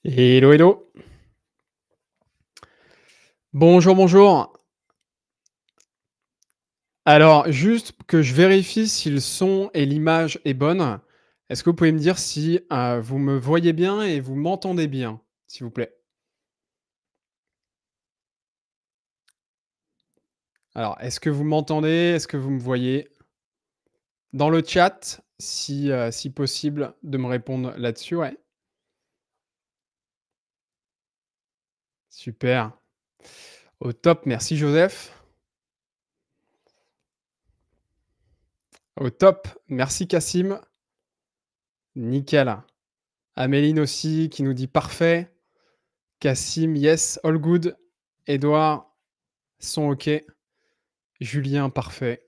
Hello, hello. Bonjour, bonjour. Alors, juste que je vérifie si le son et l'image est bonne. Est-ce que vous pouvez me dire si, vous me voyez bien et vous m'entendez bien, s'il vous plaît? Alors, est-ce que vous m'entendez? Est-ce que vous me voyez? Dans le chat, si possible, de me répondre là-dessus, ouais. Super. Au top, merci Joseph. Au top, merci Cassim. Nickel. Améline aussi qui nous dit: «Parfait». Cassim: «Yes, all good». Édouard: «Son OK». Julien: «Parfait».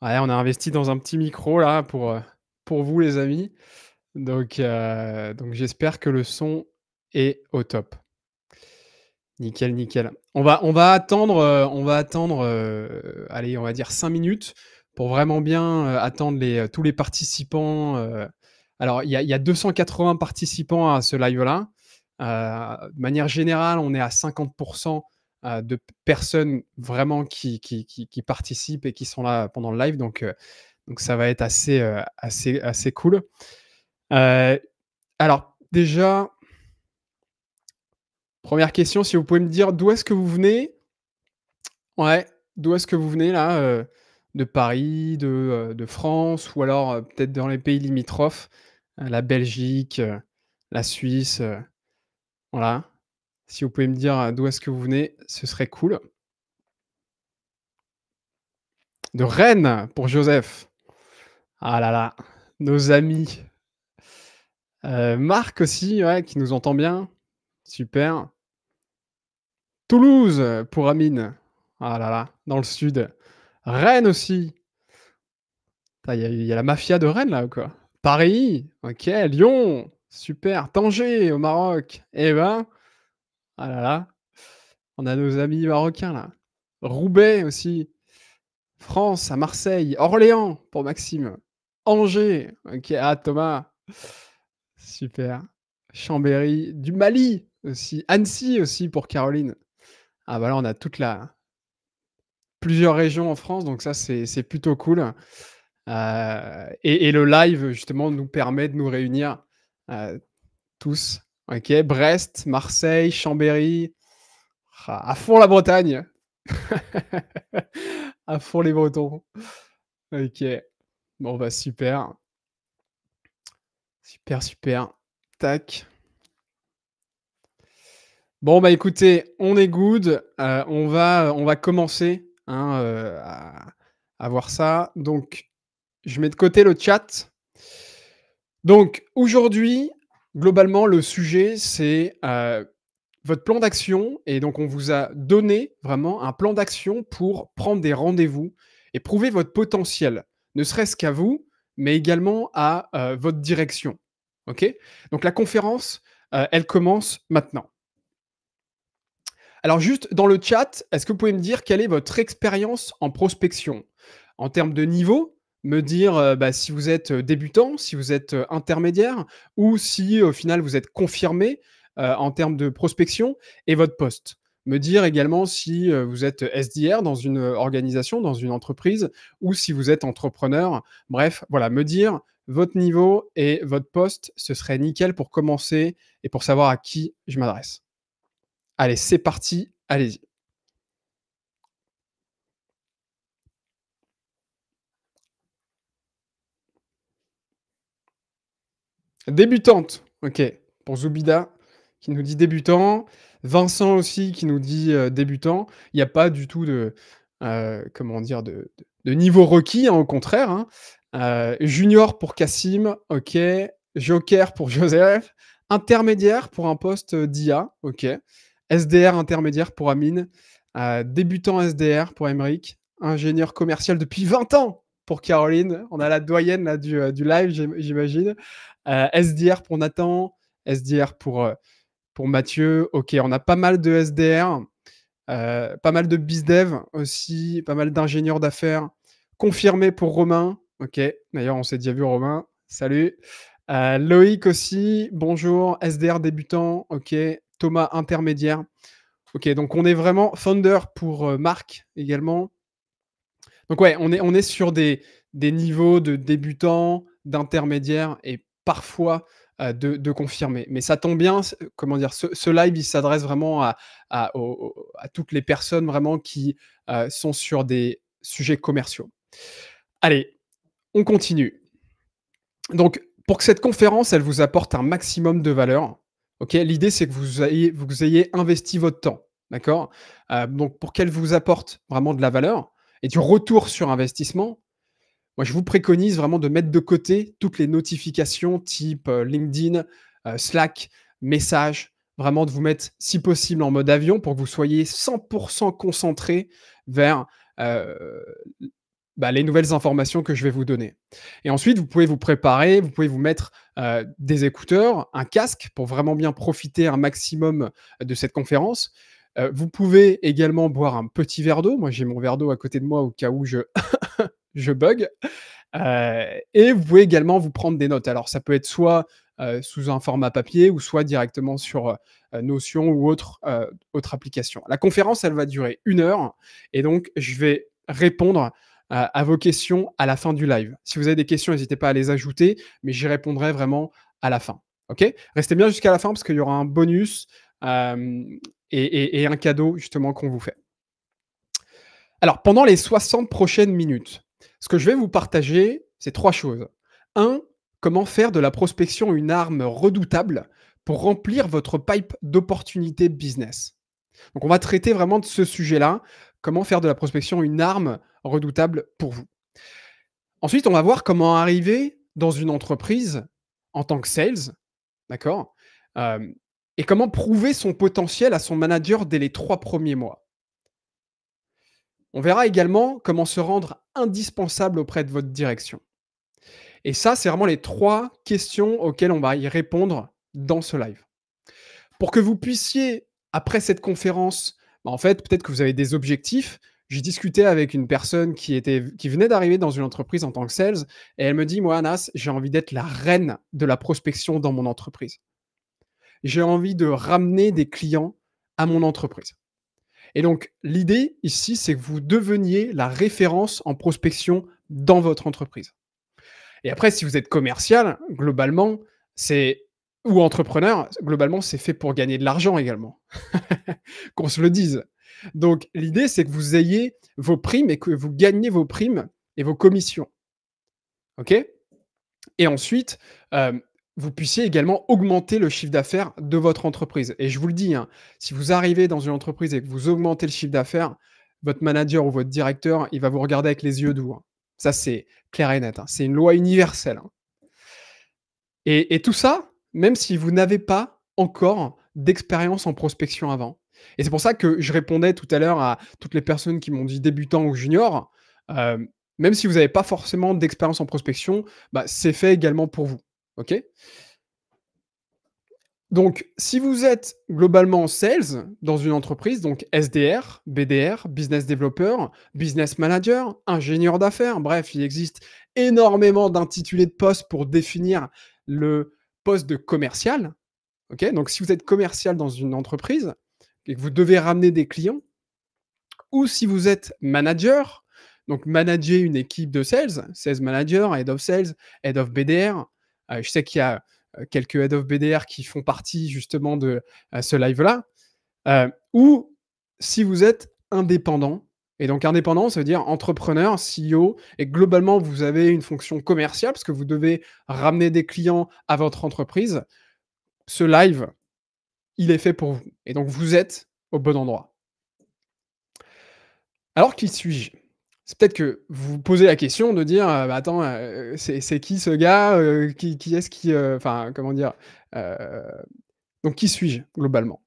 Ouais, on a investi dans un petit micro là pour vous les amis. Donc j'espère que le son est au top. Nickel, nickel. On va attendre, allez, on va dire 5 minutes pour vraiment bien, attendre tous les participants, alors il y a 280 participants à ce live-là. De manière générale, on est à 50 de personnes vraiment qui participent et qui sont là pendant le live, donc ça va être assez cool. Heu, alors déjà, première question, si vous pouvez me dire d'où est-ce que vous venez? Ouais, d'où est-ce que vous venez là, de Paris, de France ou alors, peut-être dans les pays limitrophes, la Belgique, la Suisse, voilà. Si vous pouvez me dire, d'où est-ce que vous venez, ce serait cool. De Rennes pour Joseph. Ah là là, nos amis. Marc aussi, ouais, qui nous entend bien. Super. Toulouse, pour Amine. Ah là là, dans le sud. Rennes aussi. Putain, il y a la mafia de Rennes là ou quoi? Paris, OK, Lyon, super. Tanger au Maroc. Eh ben, ah là là, on a nos amis marocains là. Roubaix aussi. France, à Marseille. Orléans pour Maxime. Angers, OK. Ah Thomas, super. Chambéry, du Mali aussi. Annecy aussi pour Caroline. Ah bah là, on a plusieurs régions en France, donc ça, c'est plutôt cool. Et le live, justement, nous permet de nous réunir, tous. OK, Brest, Marseille, Chambéry, à fond la Bretagne. À fond les Bretons. OK. Bon, bah, super. Super, super. Tac. Bon, bah, écoutez, on est good, on va commencer, hein, à voir ça. Donc je mets de côté le chat. Donc aujourd'hui, globalement, le sujet, c'est, votre plan d'action et donc on vous a donné vraiment un plan d'action pour prendre des rendez-vous et prouver votre potentiel, ne serait-ce qu'à vous, mais également à, votre direction. OK? Donc la conférence, elle commence maintenant. Alors juste dans le chat, est-ce que vous pouvez me dire quelle est votre expérience en prospection? En termes de niveau, me dire, bah, si vous êtes, débutant, si vous êtes, intermédiaire ou si au final vous êtes confirmé, en termes de prospection et votre poste. Me dire également si, vous êtes SDR dans une, organisation, dans une entreprise ou si vous êtes entrepreneur. Bref, voilà, me dire votre niveau et votre poste, ce serait nickel pour commencer et pour savoir à qui je m'adresse. Allez, c'est parti, allez-y. Débutante, OK, pour Zoubida qui nous dit débutant. Vincent aussi qui nous dit, débutant. Il y a pas du tout de, comment dire? De niveau requis, hein, au contraire, hein. Junior pour Cassim, OK. Joker pour Joseph. Intermédiaire pour un poste, d'IA, OK. SDR intermédiaire pour Amine. Débutant SDR pour Aymeric. Ingénieur commercial depuis 20 ans pour Caroline. On a la doyenne là du live, j'imagine. SDR pour Nathan, SDR pour Mathieu. OK, on a pas mal de SDR, pas mal de bizdev aussi, pas mal d'ingénieurs d'affaires. Confirmé pour Romain. OK, d'ailleurs, on s'est déjà vu Romain. Salut. Loïc aussi, bonjour. SDR débutant, OK. Thomas intermédiaire. OK, donc on est vraiment founder pour, Marc également. Donc ouais, on est sur des niveaux de débutants, d'intermédiaires et parfois, de confirmés. Mais ça tombe bien, comment dire? Ce live, il s'adresse vraiment à toutes les personnes vraiment qui, sont sur des sujets commerciaux. Allez, on continue. Donc, pour que cette conférence, elle vous apporte un maximum de valeur, OK, l'idée, c'est que vous ayez investi votre temps, d'accord? Donc pour qu'elle vous apporte vraiment de la valeur et du retour sur investissement, moi, je vous préconise vraiment de mettre de côté toutes les notifications type, LinkedIn, Slack, messages, vraiment de vous mettre, si possible, en mode avion pour que vous soyez 100 concentré vers, heu, les nouvelles informations que je vais vous donner. Et ensuite, vous pouvez vous préparer, vous pouvez vous mettre, des écouteurs, un casque pour vraiment bien profiter un maximum de cette conférence. Vous pouvez également boire un petit verre d'eau. Moi, j'ai mon verre d'eau à côté de moi au cas où je bug. Et vous pouvez également vous prendre des notes. Alors ça peut être soit, sous un format papier ou soit directement sur, Notion ou autre application. La conférence, elle va durer 1 heure et donc je vais répondre à vos questions à la fin du live. Si vous avez des questions, n'hésitez pas à les ajouter, mais j'y répondrai vraiment à la fin. OK? Restez bien jusqu'à la fin parce qu'il y aura un bonus, hem et un cadeau justement qu'on vous fait. Alors, pendant les 60 prochaines minutes, ce que je vais vous partager, c'est 3 choses. Un, comment faire de la prospection une arme redoutable pour remplir votre pipe d'opportunités business. Donc, on va traiter vraiment de ce sujet-là, comment faire de la prospection une arme redoutable pour vous. Ensuite, on va voir comment arriver dans une entreprise en tant que sales, d'accord? Hem Et comment prouver son potentiel à son manager dès les 3 premiers mois. On verra également comment se rendre indispensable auprès de votre direction. Et ça, c'est vraiment les 3 questions auxquelles on va y répondre dans ce live. Pour que vous puissiez, après cette conférence, en fait, peut-être que vous avez des objectifs. J'ai discuté avec une personne qui venait d'arriver dans une entreprise en tant que sales et elle me dit: «Moi, Anas, j'ai envie d'être la reine de la prospection dans mon entreprise. J'ai envie de ramener des clients à mon entreprise». Et donc, l'idée ici, c'est que vous deveniez la référence en prospection dans votre entreprise. Et après, si vous êtes commercial, globalement, c'est ou entrepreneur, globalement, c'est fait pour gagner de l'argent également. Qu'on se le dise. Donc, l'idée, c'est que vous ayez vos primes et que vous gagnez vos primes et vos commissions. OK? Et ensuite, vous puissiez également augmenter le chiffre d'affaires de votre entreprise. Et je vous le dis, hein, si vous arrivez dans une entreprise et que vous augmentez le chiffre d'affaires, votre manager ou votre directeur, il va vous regarder avec les yeux doux, hein. Ça, c'est clair et net, hein. C'est une loi universelle, hein. Et tout ça, même si vous n'avez pas encore d'expérience en prospection avant. Et c'est pour ça que je répondais tout à l'heure à toutes les personnes qui m'ont dit débutant ou junior, même si vous n'avez pas forcément d'expérience en prospection, c'est fait également pour vous. OK? Donc, si vous êtes globalement sales dans une entreprise, donc SDR, BDR, business developer, business manager, ingénieur d'affaires, bref, il existe énormément d'intitulés de postes pour définir le poste de commercial. OK? Donc, si vous êtes commercial dans une entreprise et que vous devez ramener des clients, ou si vous êtes manager, donc manager une équipe de sales, sales manager, head of sales, head of BDR. Je sais qu'il y a, quelques head of BDR qui font partie justement de, ce live-là. Ou si vous êtes indépendant et donc indépendant, ça veut dire entrepreneur, CEO et globalement vous avez une fonction commerciale parce que vous devez ramener des clients à votre entreprise. Ce live, il est fait pour vous et donc vous êtes au bon endroit. Alors qui suis-je? C'est peut-être que vous vous posez la question de dire, «Attends, c'est qui ce gars? Qui est-ce qui, enfin, comment dire?» heu, donc qui suis-je globalement?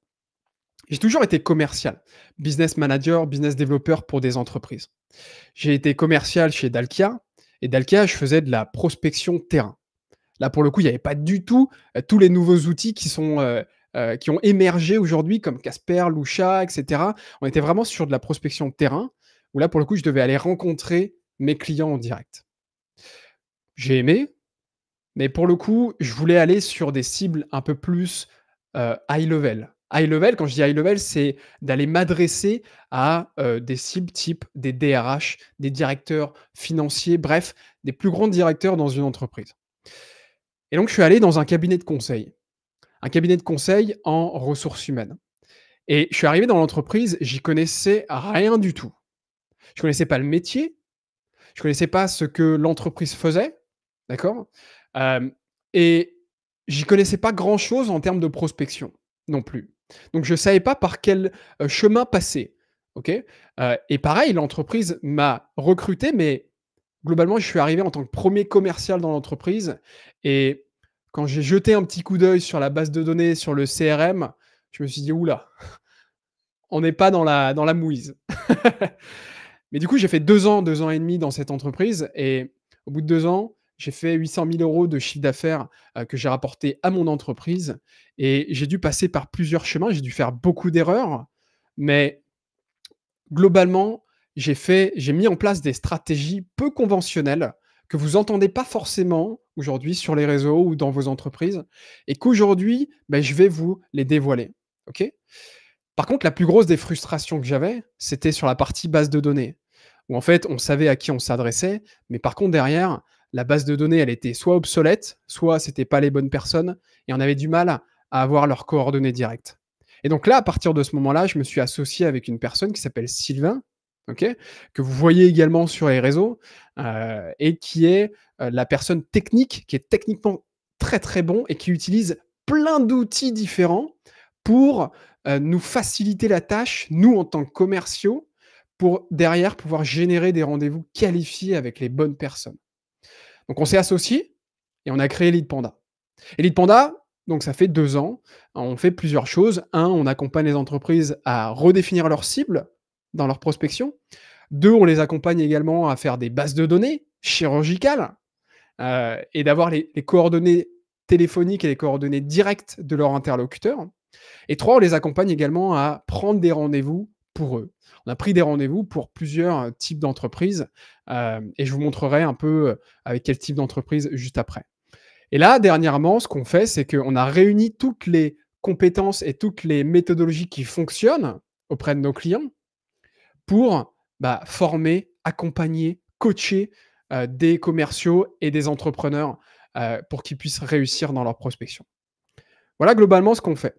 J'ai toujours été commercial, business manager, business developer pour des entreprises. J'ai été commercial chez Dalkia et Dalkia, je faisais de la prospection terrain. Là, pour le coup, il y avait pas du tout, tous les nouveaux outils qui ont émergé aujourd'hui comme Casper, Lusha et cetera. On était vraiment sur de la prospection de terrain, où là, pour le coup, je devais aller rencontrer mes clients en direct. J'ai aimé, Mais pour le coup, je voulais aller sur des cibles un peu plus, high level. High level, quand je dis high level, c'est d'aller m'adresser à, des cibles type des DRH, des directeurs financiers, bref, des plus grands directeurs dans une entreprise. Et donc je suis allé dans un cabinet de conseil. Un cabinet de conseil en ressources humaines. Et je suis arrivé dans l'entreprise, j'y connaissais rien du tout. Je connaissais pas le métier, je connaissais pas ce que l'entreprise faisait, d'accord? Hem et j'y connaissais pas grand chose en termes de prospection, non plus. Donc je savais pas par quel, chemin passer, OK? Et pareil, l'entreprise m'a recruté, mais globalement, je suis arrivé en tant que premier commercial dans l'entreprise et quand j'ai jeté un petit coup d'œil sur la base de données, sur le CRM, je me suis dit: «Ouh là, on n'est pas dans la mouise». Mais du coup, j'ai fait 2 ans et demi dans cette entreprise et au bout de 2 ans, j'ai fait 800 000 € de chiffre d'affaires, que j'ai rapporté à mon entreprise et j'ai dû passer par plusieurs chemins. J'ai dû faire beaucoup d'erreurs, mais globalement, j'ai mis en place des stratégies peu conventionnelles que vous entendez pas forcément aujourd'hui sur les réseaux ou dans vos entreprises et qu'aujourd'hui, je vais vous les dévoiler, OK? Par contre, la plus grosse des frustrations que j'avais, c'était sur la partie base de données, où en fait, on savait à qui on s'adressait, mais par contre derrière, la base de données, elle était soit obsolète, soit c'était pas les bonnes personnes et on avait du mal à avoir leurs coordonnées directes. Et donc là, à partir de ce moment-là, je me suis associé avec une personne qui s'appelle Sylvain, OK? Que vous voyez également sur les réseaux, et qui est, la personne technique, qui est techniquement très, très bon et qui utilise plein d'outils différents pour, nous faciliter la tâche, nous en tant que commerciaux, pour derrière pouvoir générer des rendez-vous qualifiés avec les bonnes personnes. Donc on s'est associés et on a créé Lead Panda. Et Lead Panda, donc ça fait 2 ans, on fait plusieurs choses. Un, on accompagne les entreprises à redéfinir leurs cibles dans leur prospection. 2, on les accompagne également à faire des bases de données chirurgicales, et d'avoir les coordonnées téléphoniques et les coordonnées directes de leurs interlocuteurs. Et 3, on les accompagne également à prendre des rendez-vous pour eux. On a pris des rendez-vous pour plusieurs, types d'entreprises, et je vous montrerai un peu, avec quel type d'entreprise juste après. Et là, dernièrement, ce qu'on fait, c'est qu'on a réuni toutes les compétences et toutes les méthodologies qui fonctionnent auprès de nos clients pour, former, accompagner, coacher, des commerciaux et des entrepreneurs, pour qu'ils puissent réussir dans leur prospection. Voilà globalement ce qu'on fait.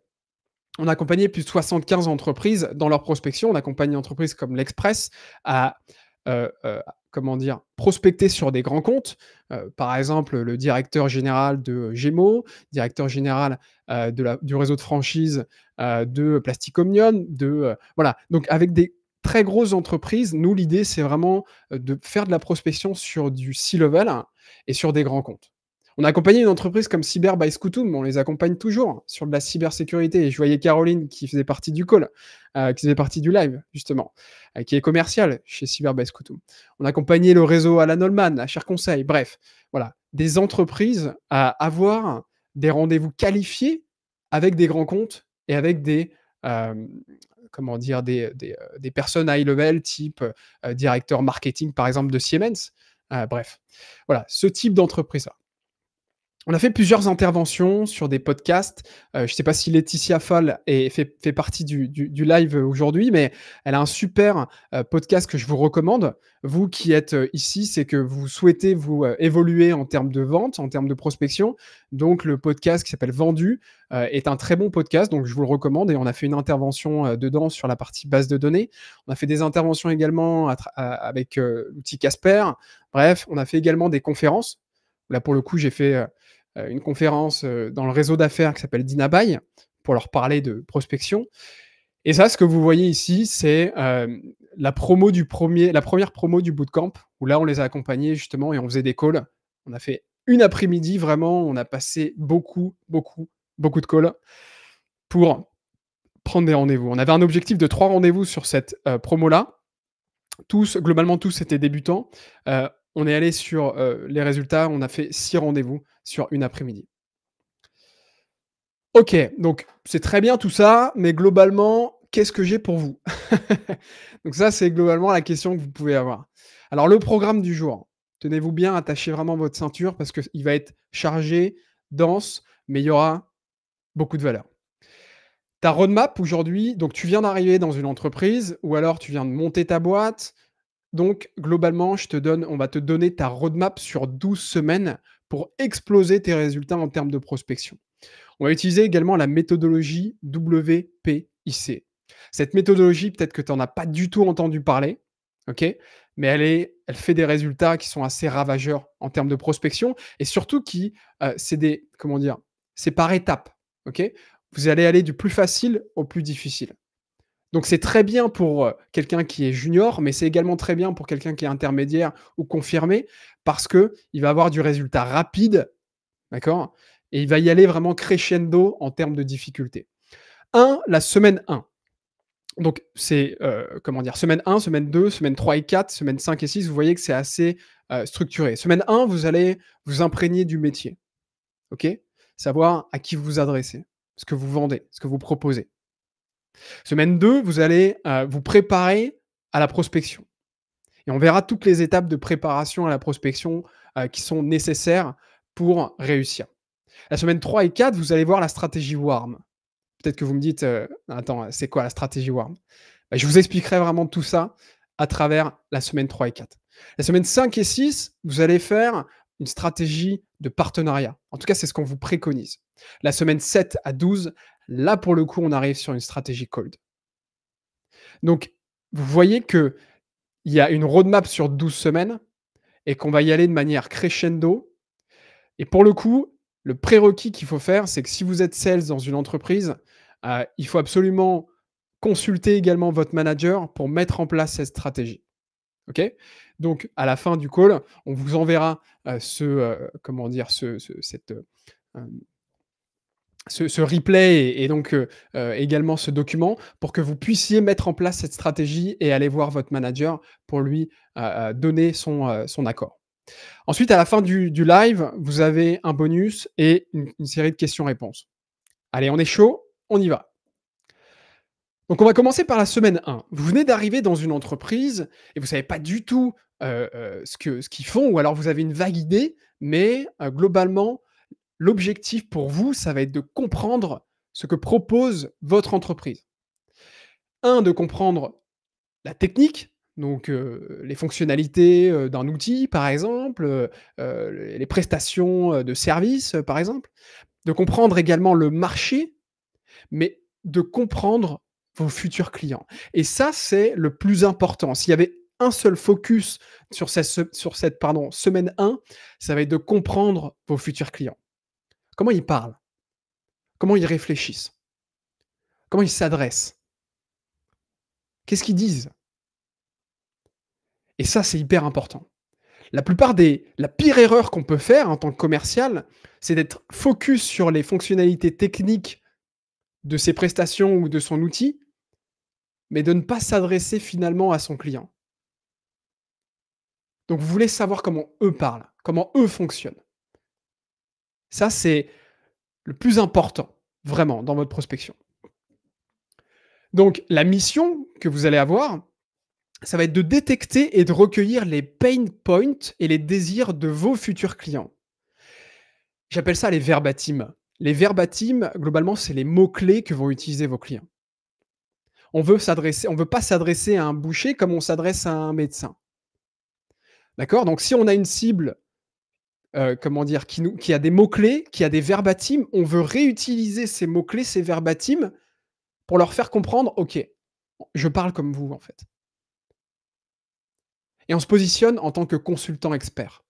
On a accompagné plus de 75 entreprises dans leur prospection. On accompagne une entreprise comme l'Express à, comment dire? Prospecter sur des grands comptes. Par exemple, le directeur général de Gémeaux, directeur général, du réseau de franchise, de Plastic Omnium, voilà. Donc avec des très grosses entreprises, nous, l'idée, c'est vraiment, de faire de la prospection sur du C-level et sur des grands comptes. On a accompagné une entreprise comme Cyber by Scoutum, on les accompagne toujours sur de la cybersécurité et je voyais Caroline qui faisait partie du call, qui faisait partie du live justement, qui est commerciale chez Cyber by Scoutum. On a accompagné le réseau Alan Holman, à Cher Conseil, bref, voilà. Des entreprises à avoir des rendez-vous qualifiés avec des grands comptes et avec des, hem, comment dire? Des personnes high level type, directeur marketing par exemple de Siemens, bref. Voilà, ce type d'entreprise-là. On a fait plusieurs interventions sur des podcasts. Je ne sais pas si Laetitia Fall fait partie du live aujourd'hui, mais elle a un super, podcast que je vous recommande. Vous qui êtes, ici, c'est que vous souhaitez vous, évoluer en termes de vente, en termes de prospection. Donc le podcast qui s'appelle «Vendu», est un très bon podcast, donc je vous le recommande et on a fait une intervention, dedans sur la partie base de données. On a fait des interventions également avec, l'outil Casper. Bref, on a fait également des conférences. Là, pour le coup, j'ai fait, une conférence, dans le réseau d'affaires qui s'appelle Dinabuy, pour leur parler de prospection. Et ça, ce que vous voyez ici, c'est, la première promo du bootcamp, où là, on les a accompagnés justement et on faisait des calls. On a fait une après-midi, vraiment, on a passé beaucoup, beaucoup, beaucoup de calls pour prendre des rendez-vous. On avait un objectif de 3 rendez-vous sur cette, promo-là. Globalement, tous étaient débutants. On est allé sur, les résultats, on a fait 6 rendez-vous sur une après-midi. OK, donc c'est très bien tout ça, mais globalement, qu'est-ce que j'ai pour vous? Donc ça, c'est globalement la question que vous pouvez avoir. Alors le programme du jour. tenez-vous bien, attachez vraiment votre ceinture parce qu'il va être chargé, dense, mais il y aura beaucoup de valeur. Ta roadmap aujourd'hui, donc tu viens d'arriver dans une entreprise ou alors tu viens de monter ta boîte. Donc globalement, on va te donner ta roadmap sur 12 semaines pour exploser tes résultats en termes de prospection. On va utiliser également la méthodologie WPIC. Cette méthodologie, peut-être que tu en as pas du tout entendu parler, OK? Mais elle fait des résultats qui sont assez ravageurs en termes de prospection et surtout c'est des comment dire? C'est par étapes, OK? Vous allez aller du plus facile au plus difficile. Donc c'est très bien pour, quelqu'un qui est junior, mais c'est également très bien pour quelqu'un qui est intermédiaire ou confirmé parce qu'il va avoir du résultat rapide, d'accord? Et il va y aller vraiment crescendo en termes de difficulté. La semaine 1. Donc c'est, comment dire? Semaine 1, semaine 2, semaine 3 et 4, semaine 5 et 6, vous voyez que c'est assez, structuré. Semaine 1, vous allez vous imprégner du métier, OK? Savoir à qui vous vous adressez, ce que vous vendez, ce que vous proposez. Semaine 2, vous allez, vous préparer à la prospection et on verra toutes les étapes de préparation à la prospection, qui sont nécessaires pour réussir. La semaine 3 et 4, vous allez voir la stratégie warm. Peut-être que vous me dites, «Attends, c'est quoi la stratégie warm?» Bah, je vous expliquerai vraiment tout ça à travers la semaine 3 et 4. La semaine 5 et 6, vous allez faire une stratégie de partenariat. En tout cas, c'est ce qu'on vous préconise. La semaine 7 à 12, là, pour le coup, on arrive sur une stratégie cold. Donc, vous voyez qu'il y a une roadmap sur 12 semaines et qu'on va y aller de manière crescendo. Et pour le coup, le prérequis qu'il faut faire, c'est que si vous êtes sales dans une entreprise, il faut absolument consulter également votre manager pour mettre en place cette stratégie. OK? Donc à la fin du call, on vous enverra, comment dire? Ce replay et donc également ce document pour que vous puissiez mettre en place cette stratégie et aller voir votre manager pour lui, donner son accord. Ensuite, à la fin du live, vous avez un bonus et une série de questions-réponses. Allez, on est chaud, on y va. Donc on va commencer par la semaine 1. Vous venez d'arriver dans une entreprise et vous savez pas du tout, ce qu'ils font ou alors vous avez une vague idée, mais globalement, l'objectif pour vous, ça va être de comprendre ce que propose votre entreprise. De comprendre la technique, donc les fonctionnalités, d'un outil par exemple, les prestations, de services, par exemple. De comprendre également le marché, mais de comprendre vos futurs clients et ça, c'est le plus important. S'il y avait un seul focus sur cette, pardon, semaine 1, ça va être de comprendre vos futurs clients. Comment ils parlent? Comment ils réfléchissent? Comment ils s'adressent? Qu'est-ce qu'ils disent? Et ça, c'est hyper important. La pire erreur qu'on peut faire en tant que commercial, c'est d'être focus sur les fonctionnalités techniques de ses prestations ou de son outil, mais de ne pas s'adresser finalement à son client. Donc vous voulez savoir comment eux parlent, comment eux fonctionnent. Ça, c'est le plus important, vraiment, dans votre prospection. Donc la mission que vous allez avoir, ça va être de détecter et de recueillir les pain points et les désirs de vos futurs clients. J'appelle ça les verbatims. Les verbatims, globalement, c'est les mots-clés que vont utiliser vos clients. On veut pas s'adresser à un boucher comme on s'adresse à un médecin. D'accord? Donc si on a une cible, comment dire? Qui a des mots-clés, qui a des verbatims, on veut réutiliser ces mots-clés, ces verbatims pour leur faire comprendre: «OK, je parle comme vous, en fait». Et on se positionne en tant que consultant expert.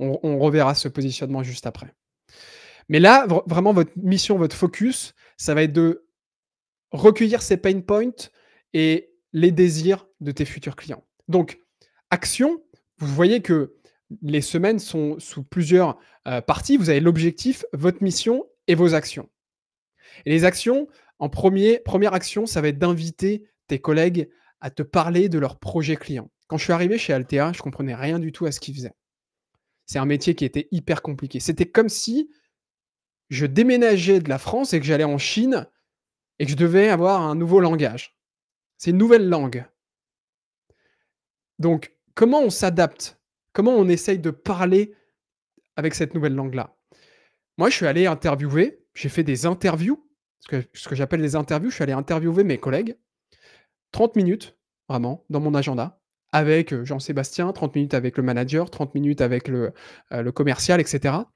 On reverra ce positionnement juste après. Mais là, vraiment votre mission, votre focus, ça va être de recueillir ces pain points et les désirs de tes futurs clients. Donc, action, vous voyez que les semaines sont sous plusieurs, parties. Vous avez l'objectif, votre mission et vos actions. Et les actions, première action, ça va être d'inviter tes collègues à te parler de leurs projets clients. Quand je suis arrivé chez Altea, je comprenais rien du tout à ce qu'ils faisaient. C'est un métier qui était hyper compliqué. C'était comme si je déménageais de la France et que j'allais en Chine et que je devais avoir un nouveau langage. C'est une nouvelle langue. Donc, comment on s'adapte Comment on essaye de parler avec cette nouvelle langue-là? Moi, je suis allé interviewer, j'ai fait des interviews, ce que j'appelle des interviews, je suis allé interviewer mes collègues, 30 minutes, vraiment, dans mon agenda, avec, Jean-Sébastien, 30 minutes avec le manager, 30 minutes avec le commercial et cetera,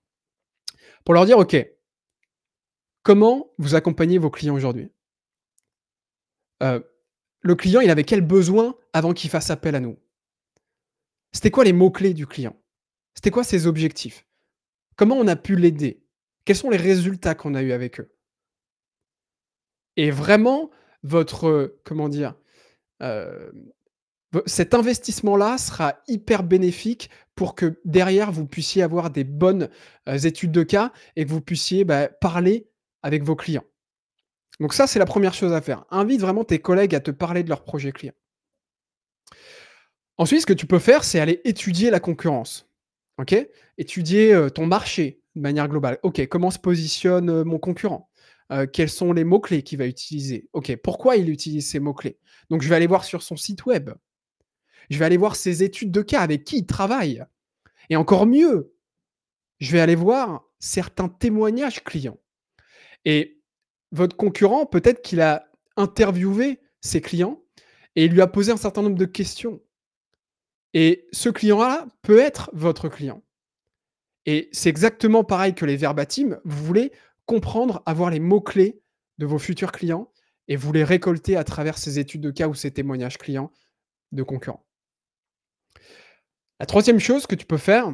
pour leur dire: «OK, comment vous accompagnez vos clients aujourd'hui? Heu, le client, il avait quel besoin avant qu'il fasse appel à nous? C'était quoi les mots-clés du client? C'était quoi ses objectifs? Comment on a pu l'aider? Quels sont les résultats qu'on a eus avec eux?» Et vraiment votre, comment dire? Hem, cet investissement-là sera hyper bénéfique pour que derrière vous puissiez avoir des bonnes, études de cas et que vous puissiez, bah, parler avec vos clients. Donc ça, c'est la première chose à faire. Invite vraiment tes collègues à te parler de leurs projets clients. Ensuite, ce que tu peux faire, c'est aller étudier la concurrence. OK? Étudier, ton marché de manière globale. OK, comment se positionne, mon concurrent? Quels sont les mots-clés qu'il va utiliser? OK, pourquoi il utilise ces mots-clés? Donc je vais aller voir sur son site web. Je vais aller voir ses études de cas, avec qui il travaille et encore mieux, je vais aller voir certains témoignages clients et votre concurrent, peut-être qu'il a interviewé ses clients et il lui a posé un certain nombre de questions et ce client-là peut être votre client et c'est exactement pareil que les verbatims. Vous voulez comprendre, avoir les mots-clés de vos futurs clients et vous les récolter à travers ces études de cas ou ces témoignages clients de concurrents. La troisième chose que tu peux faire,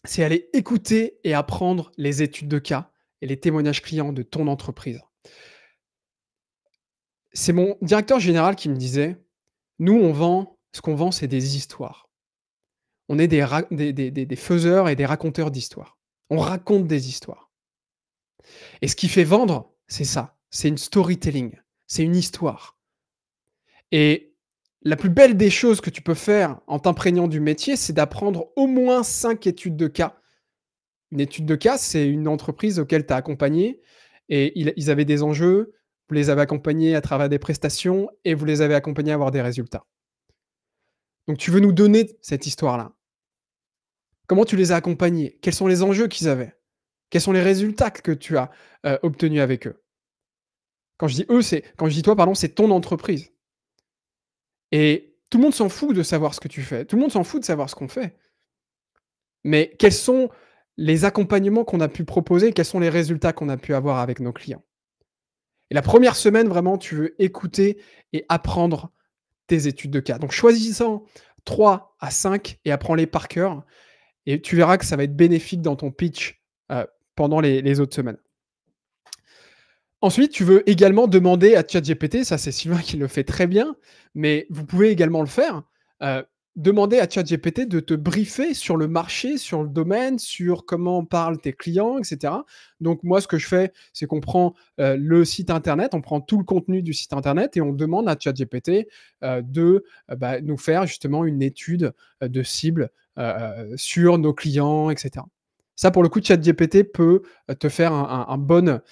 c'est aller écouter et apprendre les études de cas et les témoignages clients de ton entreprise. C'est mon directeur général qui me disait: «Nous, on vend ce qu'on vend, c'est des histoires. On est des faiseurs et des raconteurs d'histoires. On raconte des histoires et ce qui fait vendre, c'est ça, c'est une storytelling, c'est une histoire et la plus belle des choses que tu peux faire en t'imprégnant du métier, c'est d'apprendre au moins 5 études de cas. Une étude de cas, c'est une entreprise auquel tu as accompagné et ils avaient des enjeux, vous les avez accompagnés à travers des prestations et vous les avez accompagnés à avoir des résultats. Donc tu veux nous donner cette histoire-là. Comment tu les as accompagnés? Quels sont les enjeux qu'ils avaient? Quels sont les résultats que tu as, obtenus avec eux? Quand je dis toi, pardon, c'est ton entreprise et tout le monde s'en fout de savoir ce que tu fais. Tout le monde s'en fout de savoir ce qu'on fait. Mais quels sont les accompagnements qu'on a pu proposer? Quels sont les résultats qu'on a pu avoir avec nos clients? Et la première semaine, vraiment, tu veux écouter et apprendre tes études de cas. Donc choisis-en 3 à 5 et apprends-les par cœur et tu verras que ça va être bénéfique dans ton pitch, pendant les autres semaines. Ensuite, tu veux également demander à ChatGPT, ça c'est Sylvain qui le fait très bien, mais vous pouvez également le faire, demander à ChatGPT de te briefer sur le marché, sur le domaine, sur comment parlent tes clients et cetera. Donc moi, ce que je fais, c'est qu'on prend, le site internet, on prend tout le contenu du site internet et on demande à ChatGPT, bah, nous faire justement une étude, de cible, sur nos clients et cetera. Ça, pour le coup, ChatGPT peut, te faire un bon,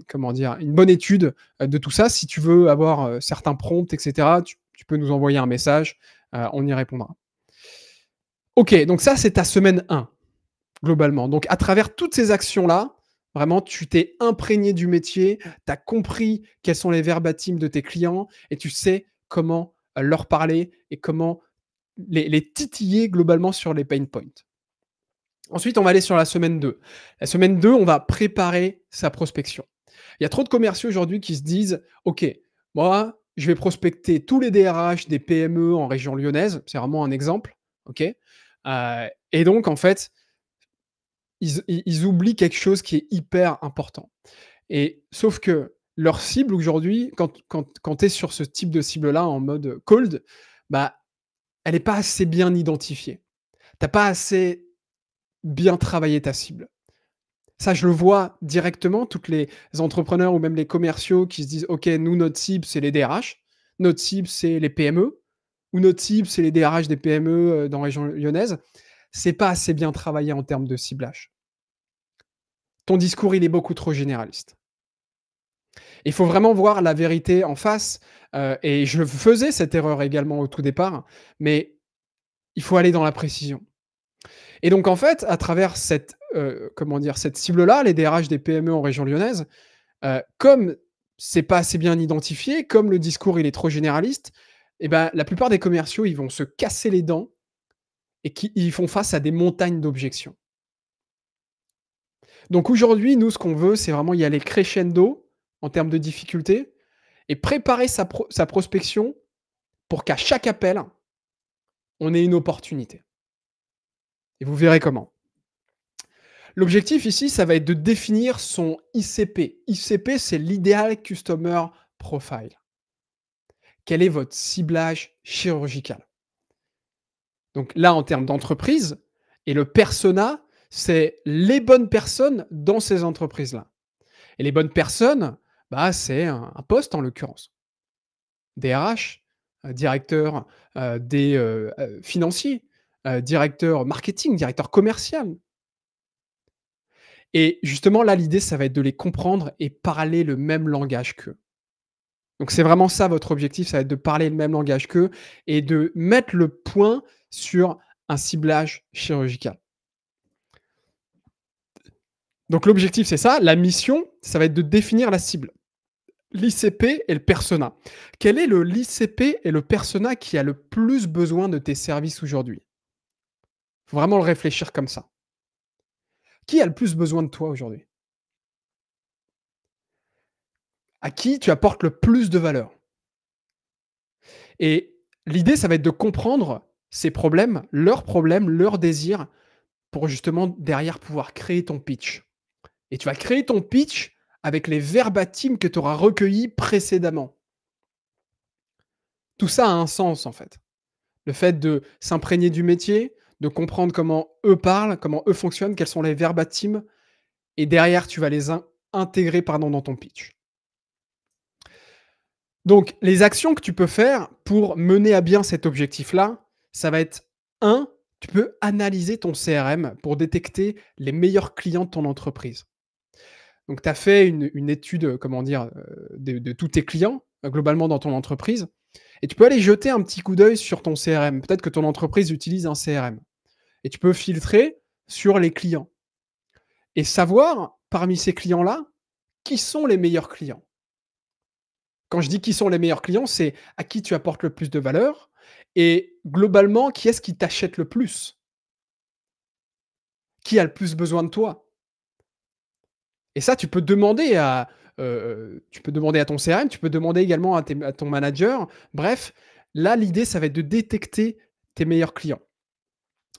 comment dire? Une bonne étude, de tout ça. Si tu veux avoir, certains prompts et cetera, tu peux nous envoyer un message, on y répondra. OK, donc ça, c'est ta semaine 1, globalement. Donc à travers toutes ces actions-là, vraiment, tu t'es imprégné du métier, tu as compris quels sont les verbatims de tes clients et tu sais comment, leur parler et comment les titiller globalement sur les pain points. Ensuite, on va aller sur la semaine 2. La semaine 2, on va préparer sa prospection. Il y a trop de commerciaux aujourd'hui qui se disent: «OK, moi, je vais prospecter tous les DRH des PME en région lyonnaise». C'est vraiment un exemple, OK? Et donc en fait, ils oublient quelque chose qui est hyper important et sauf que leur cible aujourd'hui, quand tu es sur ce type de cible-là en mode cold, bah, elle est pas assez bien identifiée. Tu as pas assez bien travaillé ta cible. Ça, je le vois directement, toutes les entrepreneurs ou même les commerciaux qui se disent: «OK, nous, notre cible, c'est les DRH, notre cible, c'est les PME ou notre cible, c'est les DRH des PME, dans la région lyonnaise». C'est pas assez bien travaillé en termes de ciblage. Ton discours, il est beaucoup trop généraliste. Il faut vraiment voir la vérité en face, et je faisais cette erreur également au tout départ, mais il faut aller dans la précision. Et donc en fait, à travers cette, comment dire? Cette cible-là, les DRH des PME en région lyonnaise, comme c'est pas assez bien identifié, comme le discours il est trop généraliste, et ben, la plupart des commerciaux, ils vont se casser les dents et ils font face à des montagnes d'objections. Donc aujourd'hui, nous, ce qu'on veut, c'est vraiment y aller crescendo en termes de difficulté et préparer sa prospection pour qu'à chaque appel, on ait une opportunité et vous verrez comment. L'objectif ici, ça va être de définir son ICP. ICP, c'est l'Ideal Customer Profile. Quel est votre ciblage chirurgical? Donc là, en termes d'entreprise et le persona, c'est les bonnes personnes dans ces entreprises-là. Et les bonnes personnes, bah, c'est un poste en l'occurrence. DRH, directeur, des, financiers, directeur marketing, directeur commercial. Et justement, là, l'idée, ça va être de les comprendre et parler le même langage qu'eux. Donc c'est vraiment ça votre objectif, ça va être de parler le même langage qu'eux et de mettre le point sur un ciblage chirurgical. Donc l'objectif, c'est ça. La mission, ça va être de définir la cible. L'ICP et le persona. Quel est l'ICP et le persona qui a le plus besoin de tes services aujourd'hui? Faut vraiment le réfléchir comme ça. Qui a le plus besoin de toi aujourd'hui? À qui tu apportes le plus de valeur? Et l'idée, ça va être de comprendre ces problèmes, leurs désirs, pour justement derrière pouvoir créer ton pitch. Et tu vas créer ton pitch avec les verbatims que tu auras recueillis précédemment. Tout ça a un sens en fait. Le fait de s'imprégner du métier, de comprendre comment eux parlent, comment eux fonctionnent, quels sont les verbatims, et derrière tu vas les intégrer pardon, dans ton pitch. Donc les actions que tu peux faire pour mener à bien cet objectif-là, ça va être un, tu peux analyser ton CRM pour détecter les meilleurs clients de ton entreprise. Donc tu as fait une étude, comment dire, de tous tes clients, globalement dans ton entreprise et tu peux aller jeter un petit coup d'œil sur ton CRM. Peut-être que ton entreprise utilise un CRM et tu peux filtrer sur les clients et savoir parmi ces clients-là, qui sont les meilleurs clients. Quand je dis qui sont les meilleurs clients, c'est à qui tu apportes le plus de valeur et globalement, qui est-ce qui t'achète le plus? Qui a le plus besoin de toi? Et ça, tu peux demander à ton CRM, tu peux demander également à ton manager. Bref, là, l'idée, ça va être de détecter tes meilleurs clients.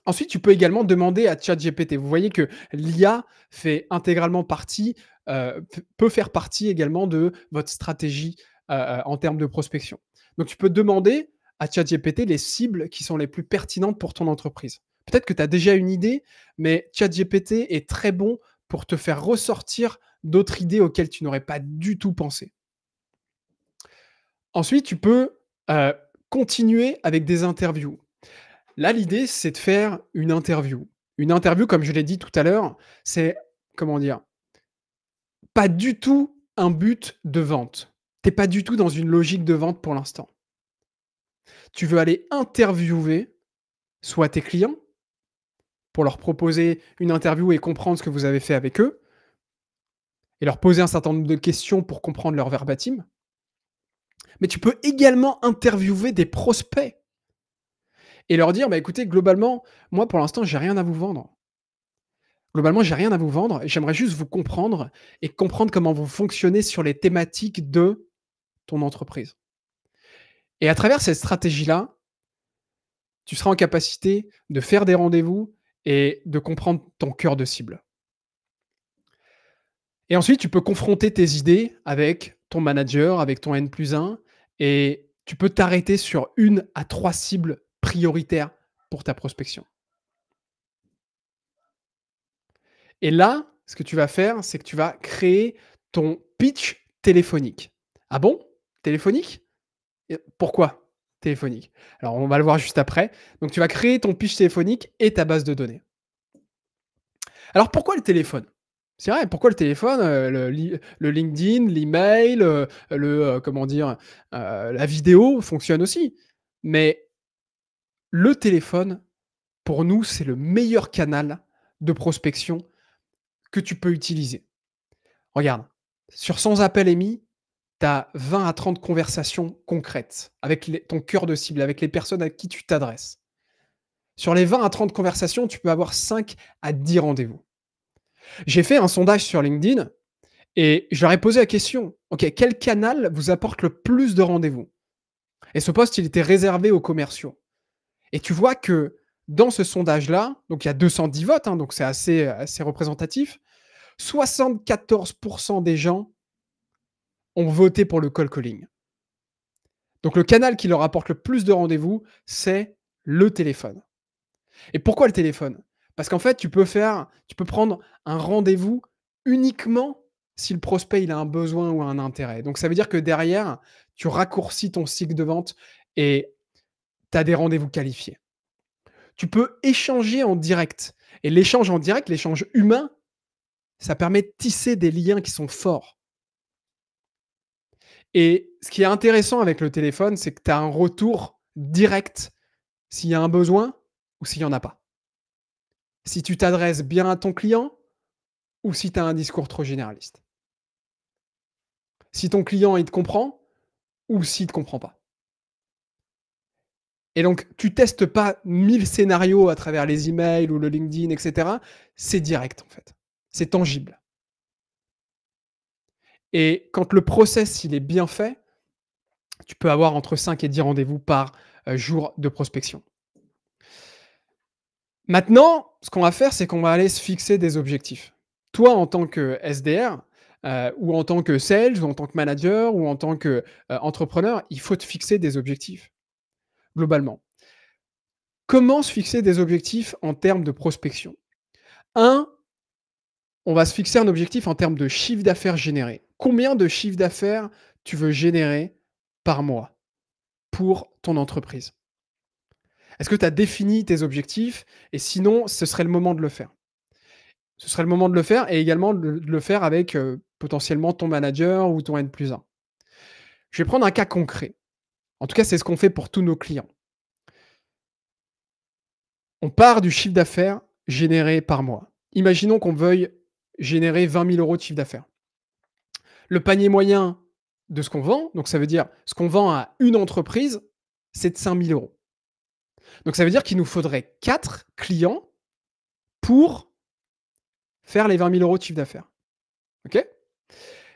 Ensuite, tu peux également demander à ChatGPT. Vous voyez que l'IA fait intégralement partie, peut faire partie également de votre stratégie, en termes de prospection. Donc tu peux demander à ChatGPT les cibles qui sont les plus pertinentes pour ton entreprise. Peut-être que tu as déjà une idée, mais ChatGPT est très bon pour te faire ressortir d'autres idées auxquelles tu n'aurais pas du tout pensé. Ensuite, tu peux, heu, continuer avec des interviews. Là, l'idée, c'est de faire une interview. Une interview, comme je l'ai dit tout à l'heure, c'est, comment dire? Pas du tout un but de vente. Tu es pas du tout dans une logique de vente pour l'instant. Tu veux aller interviewer soit tes clients, pour leur proposer une interview et comprendre ce que vous avez fait avec eux et leur poser un certain nombre de questions pour comprendre leur verbatim. Mais tu peux également interviewer des prospects et leur dire: «Bah, écoutez, globalement, moi, pour l'instant, j'ai rien à vous vendre. Globalement, j'ai rien à vous vendre. J'aimerais juste vous comprendre et comprendre comment vous fonctionnez sur les thématiques de ton entreprise». Et à travers cette stratégie-là, tu seras en capacité de faire des rendez-vous et de comprendre ton cœur de cible. Et ensuite, tu peux confronter tes idées avec ton manager, avec ton N+1 et tu peux t'arrêter sur une à 3 cibles prioritaires pour ta prospection. Et là, ce que tu vas faire, c'est que tu vas créer ton pitch téléphonique. Ah bon? Téléphonique? Et pourquoi téléphonique? Alors, on va le voir juste après. Donc, tu vas créer ton pitch téléphonique et ta base de données. Alors, pourquoi le téléphone? C'est vrai, pourquoi le téléphone? Le LinkedIn, l'email, comment dire? La vidéo fonctionne aussi. Mais le téléphone, pour nous, c'est le meilleur canal de prospection que tu peux utiliser. Regarde, sur 100 appels émis, tu as 20 à 30 conversations concrètes avec ton cœur de cible, avec les personnes à qui tu t'adresses. Sur les 20 à 30 conversations, tu peux avoir 5 à 10 rendez-vous. J'ai fait un sondage sur LinkedIn et je leur ai posé la question: «OK, quel canal vous apporte le plus de rendez-vous?» Et ce poste, il était réservé aux commerciaux. Et tu vois que dans ce sondage-là, donc il y a 210 votes, hein, donc c'est assez représentatif, 74 des gens ont voté pour le cold calling. Donc le canal qui leur apporte le plus de rendez-vous, c'est le téléphone. Et pourquoi le téléphone? Parce qu'en fait, tu peux prendre un rendez-vous uniquement si le prospect, il a un besoin ou un intérêt. Donc ça veut dire que derrière, tu raccourcis ton cycle de vente et tu as des rendez-vous qualifiés. Tu peux échanger en direct et l'échange en direct, l'échange humain, ça permet de tisser des liens qui sont forts. Et ce qui est intéressant avec le téléphone, c'est que tu as un retour direct s'il y a un besoin ou s'il y en a pas. Si tu t'adresses bien à ton client ou si tu as un discours trop généraliste. Si ton client, il te comprend ou s'il te comprend pas. Et donc, tu testes pas 1000 scénarios à travers les emails ou le LinkedIn, et cetera. C'est direct, en fait. C'est tangible. Et quand le process, il est bien fait, tu peux avoir entre 5 et 10 rendez-vous par, jour de prospection. Maintenant, ce qu'on va faire, c'est qu'on va aller se fixer des objectifs. Toi, en tant que SDR, ou en tant que sales, ou en tant que manager, ou en tant que, entrepreneur, il faut te fixer des objectifs, globalement. Comment se fixer des objectifs en termes de prospection? 1, on va se fixer un objectif en termes de chiffre d'affaires généré. Combien de chiffre d'affaires tu veux générer par mois pour ton entreprise? Est-ce que tu as défini tes objectifs? Et sinon, ce serait le moment de le faire. Ce serait le moment de le faire et également de le faire avec, potentiellement ton manager ou ton N+1. Je vais prendre un cas concret. En tout cas, c'est ce qu'on fait pour tous nos clients. On part du chiffre d'affaires généré par mois. Imaginons qu'on veuille générer 20 000 € de chiffre d'affaires. Le panier moyen de ce qu'on vend, donc ça veut dire ce qu'on vend à une entreprise, c'est de 5 000 €. Donc ça veut dire qu'il nous faudrait 4 clients pour faire les 20 000 € de chiffre d'affaires. OK?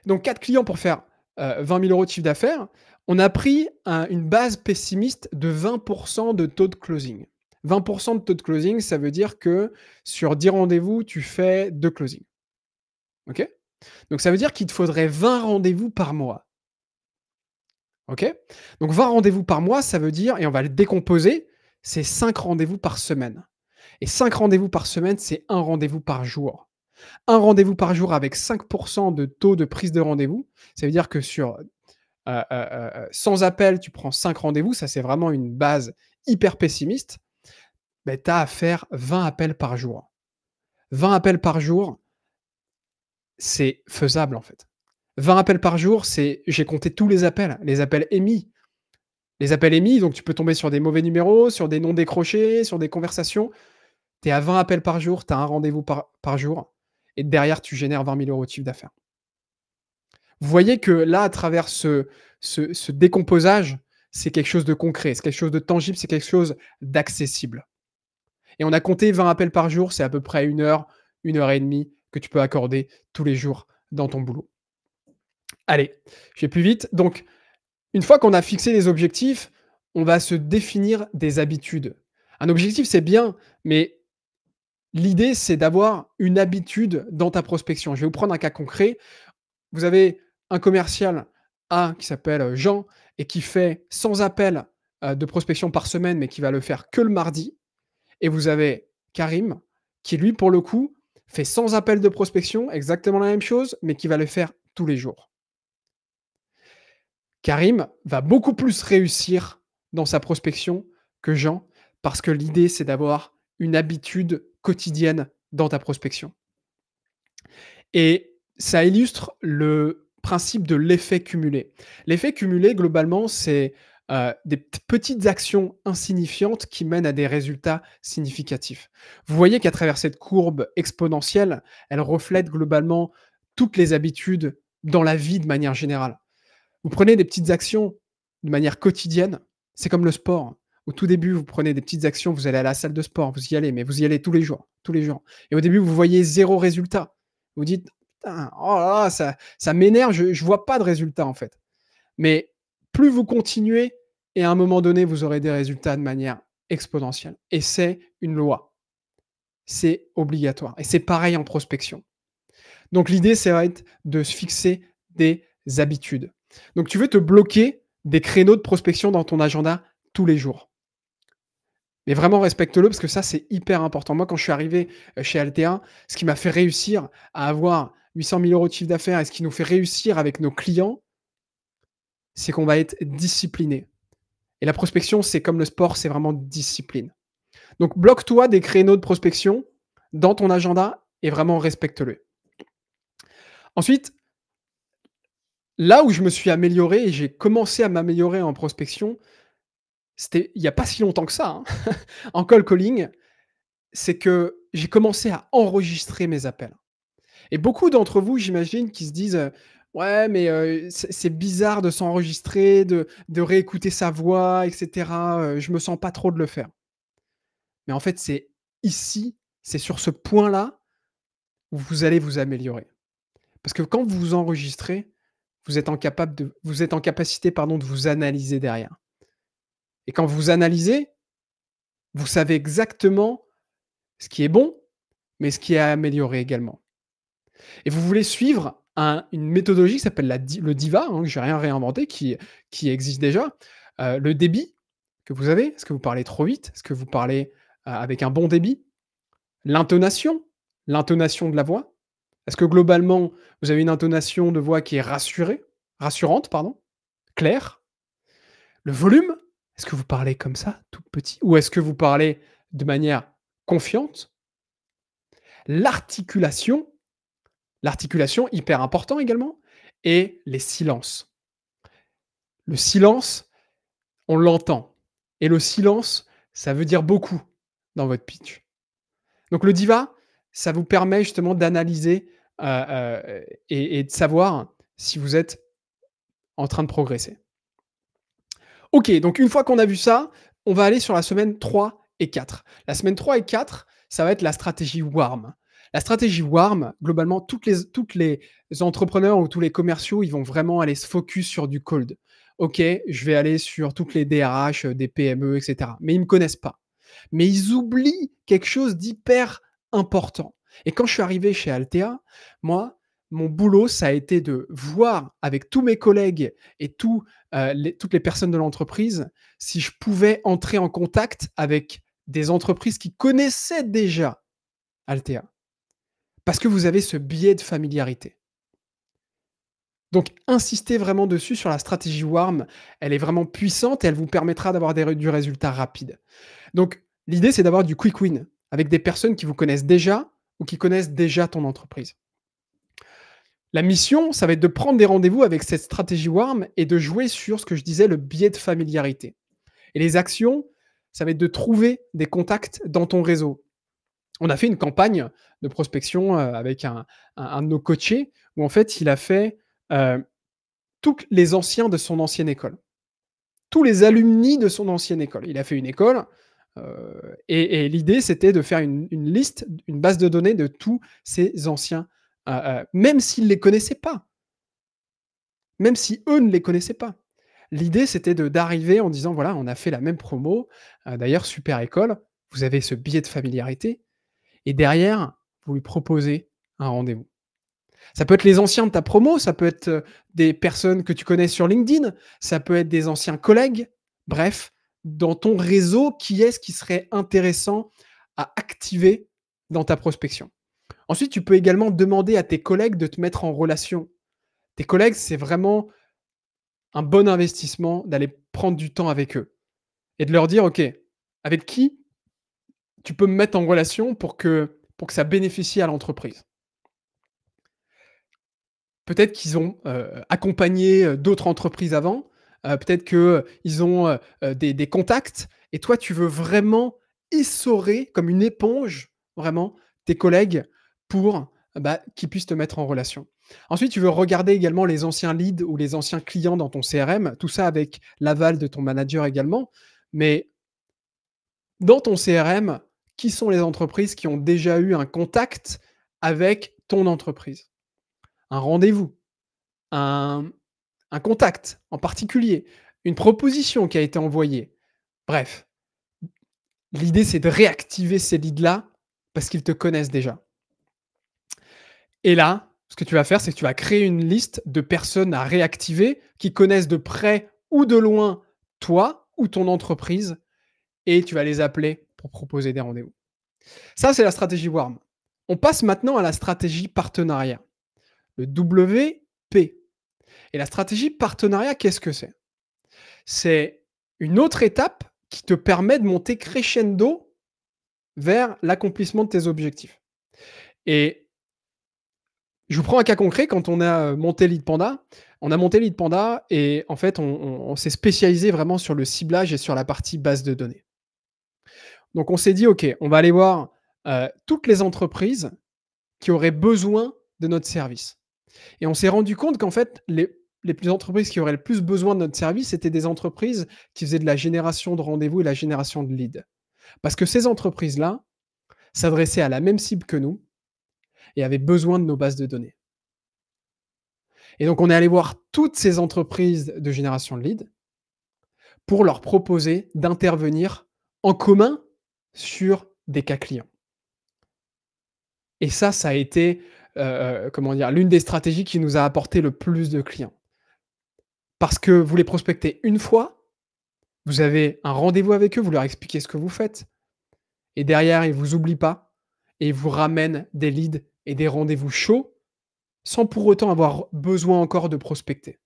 Donc 4 clients pour faire, 20 000 € de chiffre d'affaires. On a pris une base pessimiste de 20 de taux de closing. 20 de taux de closing, ça veut dire que sur 10 rendez-vous, tu fais 2 closings. OK? Donc ça veut dire qu'il te faudrait 20 rendez-vous par mois. OK? Donc 20 rendez-vous par mois, ça veut dire, et on va le décomposer, c'est 5 rendez-vous par semaine. Et 5 rendez-vous par semaine, c'est 1 rendez-vous par jour. 1 rendez-vous par jour avec 5 de taux de prise de rendez-vous, ça veut dire que sur, 100 appels, tu prends 5 rendez-vous, ça c'est vraiment une base hyper pessimiste. Beh, tu as à faire 20 appels par jour. 20 appels par jour, c'est faisable en fait. 20 appels par jour, c'est j'ai compté tous les appels émis. Les appels émis, donc tu peux tomber sur des mauvais numéros, sur des non décrochés, sur des conversations. Tu es à 20 appels par jour, tu as un rendez-vous par jour et derrière tu génères 20 000 € de chiffre d'affaires. Vous voyez que là, à travers ce décomposage, c'est quelque chose de concret, c'est quelque chose de tangible, c'est quelque chose d'accessible. Et on a compté 20 appels par jour, c'est à peu près 1 heure et demie que tu peux accorder tous les jours dans ton boulot. Allez, je vais plus vite. Donc, une fois qu'on a fixé les objectifs, on va se définir des habitudes. Un objectif, c'est bien, mais l'idée, c'est d'avoir une habitude dans ta prospection. Je vais vous prendre un cas concret. Vous avez un commercial A qui s'appelle, Jean et qui fait 100 appels, de prospection par semaine, mais qui va le faire que le mardi. Et vous avez Karim qui, lui, pour le coup, fait 100 appels de prospection, exactement la même chose, mais qui va le faire tous les jours. Karim va beaucoup plus réussir dans sa prospection que Jean, parce que l'idée, c'est d'avoir une habitude quotidienne dans ta prospection. Et ça illustre le principe de l'effet cumulé. L'effet cumulé, globalement, c'est des petites actions insignifiantes qui mènent à des résultats significatifs. Vous voyez qu'à travers cette courbe exponentielle, elle reflète globalement toutes les habitudes dans la vie de manière générale. Vous prenez des petites actions de manière quotidienne, c'est comme le sport. Au tout début, vous prenez des petites actions, vous allez à la salle de sport, vous y allez, mais vous y allez tous les jours, tous les jours. Et au début, vous voyez zéro résultat. Vous dites: «Putain, oh là là, ça m'énerve, je vois pas de résultat, en fait». Mais plus vous continuez et à un moment donné, vous aurez des résultats de manière exponentielle et c'est une loi. C'est obligatoire et c'est pareil en prospection. Donc l'idée, ça va être de se fixer des habitudes. Donc tu veux te bloquer des créneaux de prospection dans ton agenda tous les jours. Mais vraiment respecte-le parce que ça, c'est hyper important. Moi, quand je suis arrivé, chez Altea, ce qui m'a fait réussir à avoir 800 000 € de chiffre d'affaires et ce qui nous fait réussir avec nos clients, c'est qu'on va être discipliné. Et la prospection, c'est comme le sport, c'est vraiment discipline. Donc bloque-toi des créneaux de prospection dans ton agenda et vraiment respecte-le. Ensuite, là où je me suis amélioré et j'ai commencé à m'améliorer en prospection, c'était il y a pas si longtemps que ça, hein, en cold calling, c'est que j'ai commencé à enregistrer mes appels. Et beaucoup d'entre vous, j'imagine, qui se disent, «Ouais, mais c'est bizarre de s'enregistrer, de réécouter sa voix et cetera, je me sens pas trop de le faire». Mais en fait, c'est ici, c'est sur ce point-là où vous allez vous améliorer. Parce que quand vous vous enregistrez, vous êtes en capacité, pardon, de vous analyser derrière. Et quand vous analysez, vous savez exactement ce qui est bon, mais ce qui est à améliorer également. Et vous voulez suivre une méthodologie qui s'appelle le DIVA, hein, que j'ai rien réinventé, qui existe déjà. Le débit que vous avez, est-ce que vous parlez trop vite? Est-ce que vous parlez, avec un bon débit? L'intonation, l'intonation de la voix. Est-ce que globalement, vous avez une intonation de voix qui est rassurante, pardon, claire? Le volume, est-ce que vous parlez comme ça, tout petit? Ou est-ce que vous parlez de manière confiante? L'articulation, l'articulation hyper important également et les silences. Le silence, on l'entend et le silence, ça veut dire beaucoup dans votre pitch. Donc le diva, ça vous permet justement d'analyser, et de savoir si vous êtes en train de progresser. OK, donc une fois qu'on a vu ça, on va aller sur la semaine 3 et 4. La semaine 3 et 4, ça va être la stratégie warm. La stratégie warm, globalement, toutes les entrepreneurs ou tous les commerciaux, ils vont vraiment aller se focus sur du cold. OK, je vais aller sur toutes les DRH, des PME et cetera. Mais ils me connaissent pas. Mais ils oublient quelque chose d'hyper important. Et quand je suis arrivé chez Altea, moi, mon boulot, ça a été de voir avec tous mes collègues et toutes les personnes de l'entreprise, si je pouvais entrer en contact avec des entreprises qui connaissaient déjà Altea. Parce que vous avez ce biais de familiarité. Donc, insistez vraiment dessus sur la stratégie warm. Elle est vraiment puissante et elle vous permettra d'avoir du résultat rapide. Donc, l'idée, c'est d'avoir du quick win avec des personnes qui vous connaissent déjà ou qui connaissent déjà ton entreprise. La mission, ça va être de prendre des rendez-vous avec cette stratégie warm et de jouer sur ce que je disais, le biais de familiarité. Et les actions, ça va être de trouver des contacts dans ton réseau. On a fait une campagne de prospection avec un de nos coachés où en fait, il a fait tous les anciens de son ancienne école, tous les alumni de son ancienne école. Il a fait une école et l'idée, c'était de faire une liste, une base de données de tous ces anciens, même s'ils ne les connaissaient pas. Même si eux ne les connaissaient pas. L'idée, c'était d'arriver en disant: «Voilà, on a fait la même promo, d'ailleurs super école, vous avez ce billet de familiarité» et derrière, vous lui proposez un rendez-vous. Ça peut être les anciens de ta promo, ça peut être, des personnes que tu connais sur LinkedIn, ça peut être des anciens collègues. Bref, dans ton réseau, qui est-ce qui serait intéressant à activer dans ta prospection? Ensuite, tu peux également demander à tes collègues de te mettre en relation. Tes collègues, c'est vraiment un bon investissement d'aller prendre du temps avec eux et de leur dire: «OK, avec qui tu peux me mettre en relation pour que ça bénéficie à l'entreprise?» Peut-être qu'ils ont, accompagné, d'autres entreprises avant, peut-être qu'ils ont, des contacts et toi, tu veux vraiment essorer comme une éponge, vraiment, tes collègues pour, bah, qu'ils puissent te mettre en relation. Ensuite, tu veux regarder également les anciens leads ou les anciens clients dans ton CRM, tout ça avec l'aval de ton manager également. Mais dans ton CRM, qui sont les entreprises qui ont déjà eu un contact avec ton entreprise? Un rendez-vous, un un contact en particulier, une proposition qui a été envoyée. Bref, l'idée, c'est de réactiver ces leads-là parce qu'ils te connaissent déjà. Et là, ce que tu vas faire, c'est que tu vas créer une liste de personnes à réactiver qui connaissent de près ou de loin toi ou ton entreprise et tu vas les appeler pour proposer des rendez-vous. Ça, c'est la stratégie warm. On passe maintenant à la stratégie partenariat, le WP. Et la stratégie partenariat, qu'est-ce que c'est? C'est une autre étape qui te permet de monter crescendo vers l'accomplissement de tes objectifs. Et je vous prends un cas concret, quand on a monté Leadpanda, on a monté Leadpanda et en fait, on s'est spécialisé vraiment sur le ciblage et sur la partie base de données. Donc on s'est dit: «OK, on va aller voir, toutes les entreprises qui auraient besoin de notre service». Et on s'est rendu compte qu'en fait, les plus entreprises qui auraient le plus besoin de notre service, c'était des entreprises qui faisaient de la génération de rendez-vous et la génération de leads. Parce que ces entreprises-là s'adressaient à la même cible que nous et avaient besoin de nos bases de données. Et donc, on est allé voir toutes ces entreprises de génération de leads pour leur proposer d'intervenir en commun sur des cas clients. Et ça a été, comment dire? L'une des stratégies qui nous a apporté le plus de clients. Parce que vous les prospectez une fois, vous avez un rendez-vous avec eux, vous leur expliquez ce que vous faites et derrière, ils vous oublient pas et ils vous ramènent des leads et des rendez-vous chauds sans pour autant avoir besoin encore de prospecter.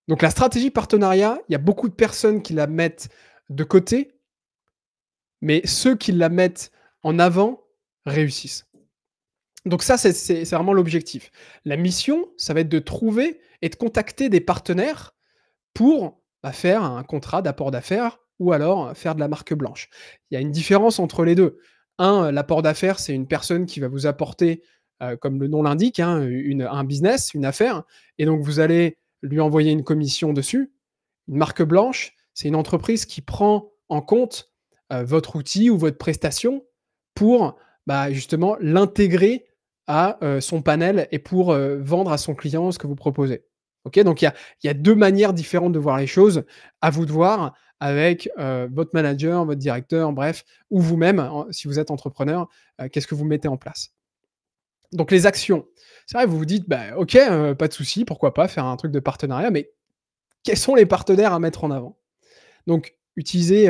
Donc la stratégie partenariat, il y a beaucoup de personnes qui la mettent de côté, mais ceux qui la mettent en avant réussissent. Donc ça, c'est vraiment l'objectif. La mission, ça va être de trouver et de contacter des partenaires pour, bah, faire un contrat d'apport d'affaires ou alors faire de la marque blanche. Il y a une différence entre les 2. L'apport d'affaires, c'est une personne qui va vous apporter, comme le nom l'indique, hein, un business, une affaire et donc vous allez lui envoyer une commission dessus. Une marque blanche, c'est une entreprise qui prend en compte, votre outil ou votre prestation pour, bah, justement l'intégrer à, son panel et pour, vendre à son client ce que vous proposez. OK? Donc il y a 2 manières différentes de voir les choses. À vous de voir avec, votre manager, votre directeur, bref, ou vous-même, si vous êtes entrepreneur, qu'est-ce que vous mettez en place? Donc les actions, c'est vrai, vous vous dites: «Bah, OK, pas de souci, pourquoi pas faire un truc de partenariat», mais quels sont les partenaires à mettre en avant? Donc utilisez,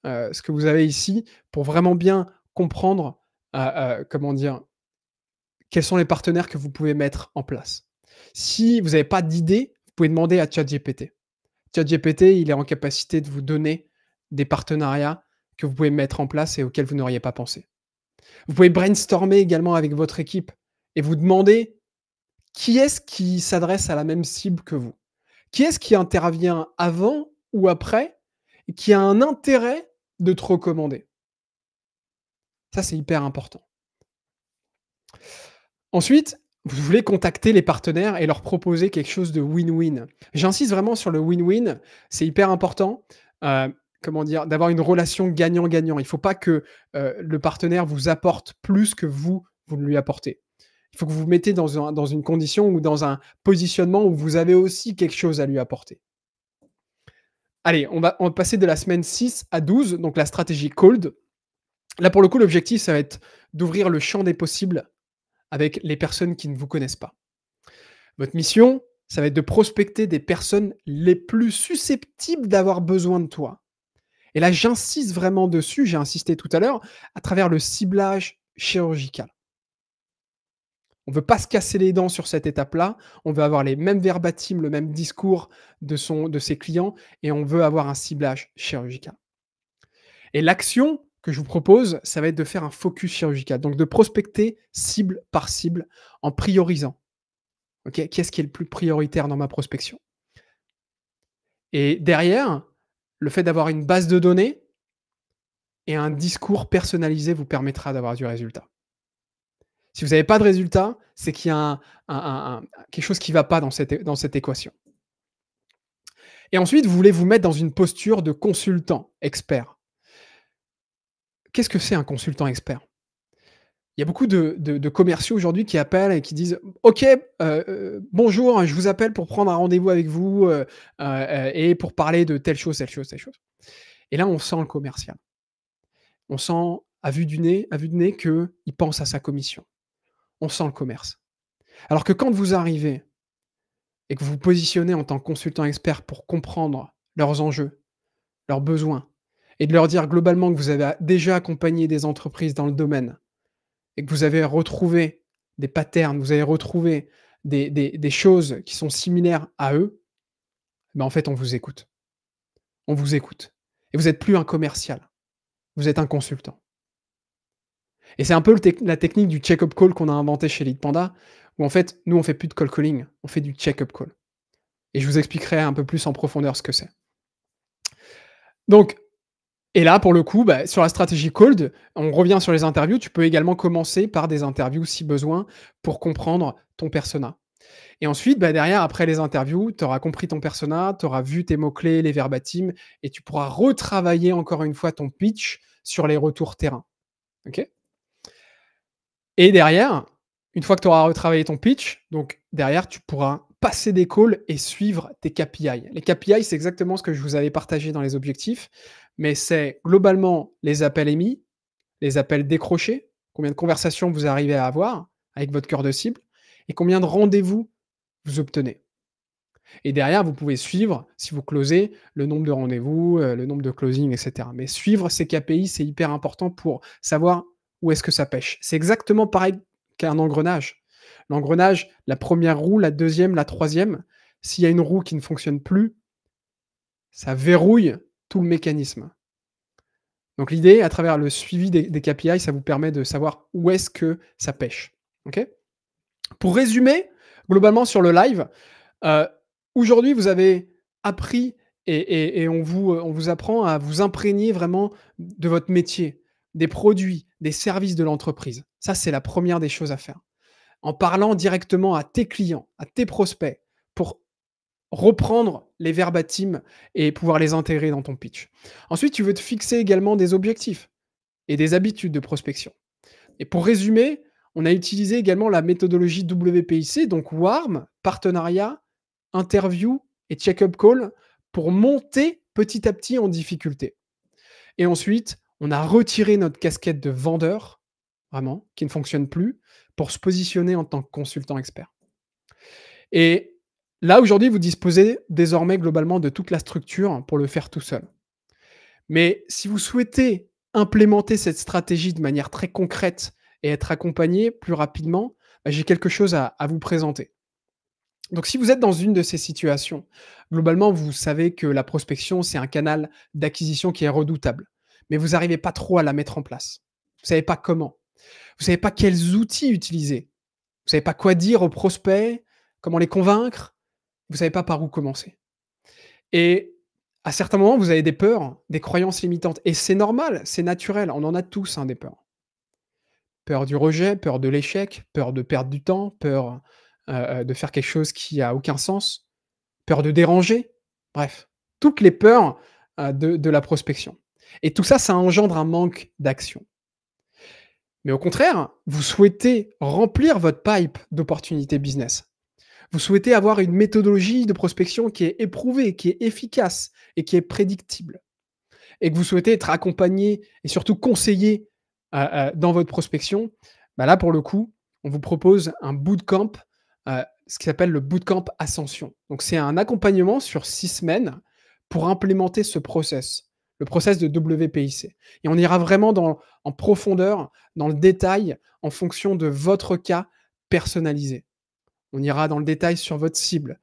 ce que vous avez ici pour vraiment bien comprendre, comment dire? Quels sont les partenaires que vous pouvez mettre en place. Si vous n'avez pas d'idée, vous pouvez demander à ChatGPT. ChatGPT, il est en capacité de vous donner des partenariats que vous pouvez mettre en place et auxquels vous n'auriez pas pensé. Vous pouvez brainstormer également avec votre équipe et vous demander qui est-ce qui s'adresse à la même cible que vous? Qui est-ce qui intervient avant ou après et qui a un intérêt de te recommander? Ça, c'est hyper important. Ensuite, vous voulez contacter les partenaires et leur proposer quelque chose de win-win. J'insiste vraiment sur le win-win, c'est hyper important, comment dire? D'avoir une relation gagnant-gagnant. Il ne faut pas que, le partenaire vous apporte plus que vous ne lui apportez. Il faut que vous vous mettez dans une condition ou dans un positionnement où vous avez aussi quelque chose à lui apporter. Allez, on va passer de la semaine 6 à 12, donc la stratégie cold. Là, pour le coup, l'objectif, ça va être d'ouvrir le champ des possibles avec les personnes qui ne vous connaissent pas. Votre mission, ça va être de prospecter des personnes les plus susceptibles d'avoir besoin de toi. Et là, j'insiste vraiment dessus, j'ai insisté tout à l'heure, à travers le ciblage chirurgical. On ne veut pas se casser les dents sur cette étape-là, on veut avoir les mêmes verbatims, le même discours de ses clients et on veut avoir un ciblage chirurgical. Et l'action que je vous propose, ça va être de faire un focus chirurgical, donc de prospecter cible par cible en priorisant. OK, qu'est-ce qui est le plus prioritaire dans ma prospection? Et derrière, le fait d'avoir une base de données et un discours personnalisé vous permettra d'avoir du résultat. Si vous n'avez pas de résultat, c'est qu'il y a quelque chose qui ne va pas dans cette équation. Et ensuite, vous voulez vous mettre dans une posture de consultant expert. Qu'est-ce que c'est un consultant expert? Il y a beaucoup de commerciaux aujourd'hui qui appellent et qui disent: «OK, bonjour, je vous appelle pour prendre un rendez-vous avec vous, et pour parler de telle chose, telle chose, telle chose». Et là, on sent le commercial. On sent à vue de nez qu'il pense à sa commission. On sent le commerce. Alors que quand vous arrivez et que vous vous positionnez en tant que consultant expert pour comprendre leurs enjeux, leurs besoins et de leur dire globalement que vous avez déjà accompagné des entreprises dans le domaine et que vous avez retrouvé des patterns, vous avez retrouvé des choses qui sont similaires à eux, ben, en fait, on vous écoute. On vous écoute et vous êtes plus un commercial, vous êtes un consultant. Et c'est un peu la technique du check-up call qu'on a inventé chez Leadpanda, où en fait, nous, on fait plus de call calling, on fait du check-up call. Et je vous expliquerai un peu plus en profondeur ce que c'est. Donc, et là, pour le coup, bah, sur la stratégie cold, on revient sur les interviews. Tu peux également commencer par des interviews si besoin pour comprendre ton persona. Et ensuite, bah, derrière, après les interviews, tu auras compris ton persona, tu auras vu tes mots-clés, les verbatims, et tu pourras retravailler encore une fois ton pitch sur les retours terrain. OK? Et derrière, une fois que tu auras retravaillé ton pitch, donc derrière, tu pourras passer des calls et suivre tes KPI. Les KPI, c'est exactement ce que je vous avais partagé dans les objectifs, mais c'est globalement les appels émis, les appels décrochés, combien de conversations vous arrivez à avoir avec votre cœur de cible et combien de rendez-vous vous obtenez. Et derrière, vous pouvez suivre, si vous closez, le nombre de rendez-vous, le nombre de closing, et cetera. Mais suivre ces KPI, c'est hyper important pour savoir où est-ce que ça pêche. C'est exactement pareil qu'un engrenage. L'engrenage, la première roue, la deuxième, la troisième, s'il y a une roue qui ne fonctionne plus, ça verrouille tout le mécanisme. Donc l'idée, à travers le suivi des KPI, ça vous permet de savoir où est-ce que ça pêche. OK? Pour résumer, globalement sur le live, Heu, aujourd'hui, vous avez appris et on vous apprend à vous imprégner vraiment de votre métier, des produits, des services de l'entreprise. Ça, c'est la première des choses à faire. En parlant directement à tes clients, à tes prospects, pour reprendre les verbatims et pouvoir les intégrer dans ton pitch. Ensuite, tu veux te fixer également des objectifs et des habitudes de prospection. Et pour résumer, on a utilisé également la méthodologie WPIC, donc WARM, partenariat, interview et check-up call, pour monter petit à petit en difficulté. Et ensuite, on a retiré notre casquette de vendeur, vraiment, qui ne fonctionne plus, pour se positionner en tant que consultant expert. Et là, aujourd'hui, vous disposez désormais globalement de toute la structure pour le faire tout seul. Mais si vous souhaitez implémenter cette stratégie de manière très concrète et être accompagné plus rapidement, bah, j'ai quelque chose à vous présenter. Donc si vous êtes dans une de ces situations, globalement, vous savez que la prospection, c'est un canal d'acquisition qui est redoutable, mais vous n'arrivez pas trop à la mettre en place. Vous savez pas comment. Vous savez pas quels outils utiliser. Vous savez pas quoi dire aux prospects, comment les convaincre. Vous savez pas par où commencer. Et à certains moments, vous avez des peurs, des croyances limitantes et c'est normal, c'est naturel, on en a tous, hein, des peurs. Peur du rejet, peur de l'échec, peur de perdre du temps, peur, de faire quelque chose qui a aucun sens, peur de déranger. Bref, toutes les peurs, de la prospection et tout ça, ça engendre un manque d'action. Mais au contraire, vous souhaitez remplir votre pipe d'opportunités business. Vous souhaitez avoir une méthodologie de prospection qui est éprouvée, qui est efficace et qui est prédictible et que vous souhaitez être accompagné et surtout conseillé, dans votre prospection, bah, là, pour le coup, on vous propose un bootcamp, ce qui s'appelle le bootcamp Ascension. Donc c'est un accompagnement sur 6 semaines pour implémenter ce process, le process de WPIC et on ira vraiment en profondeur, dans le détail, en fonction de votre cas personnalisé. On ira dans le détail sur votre cible,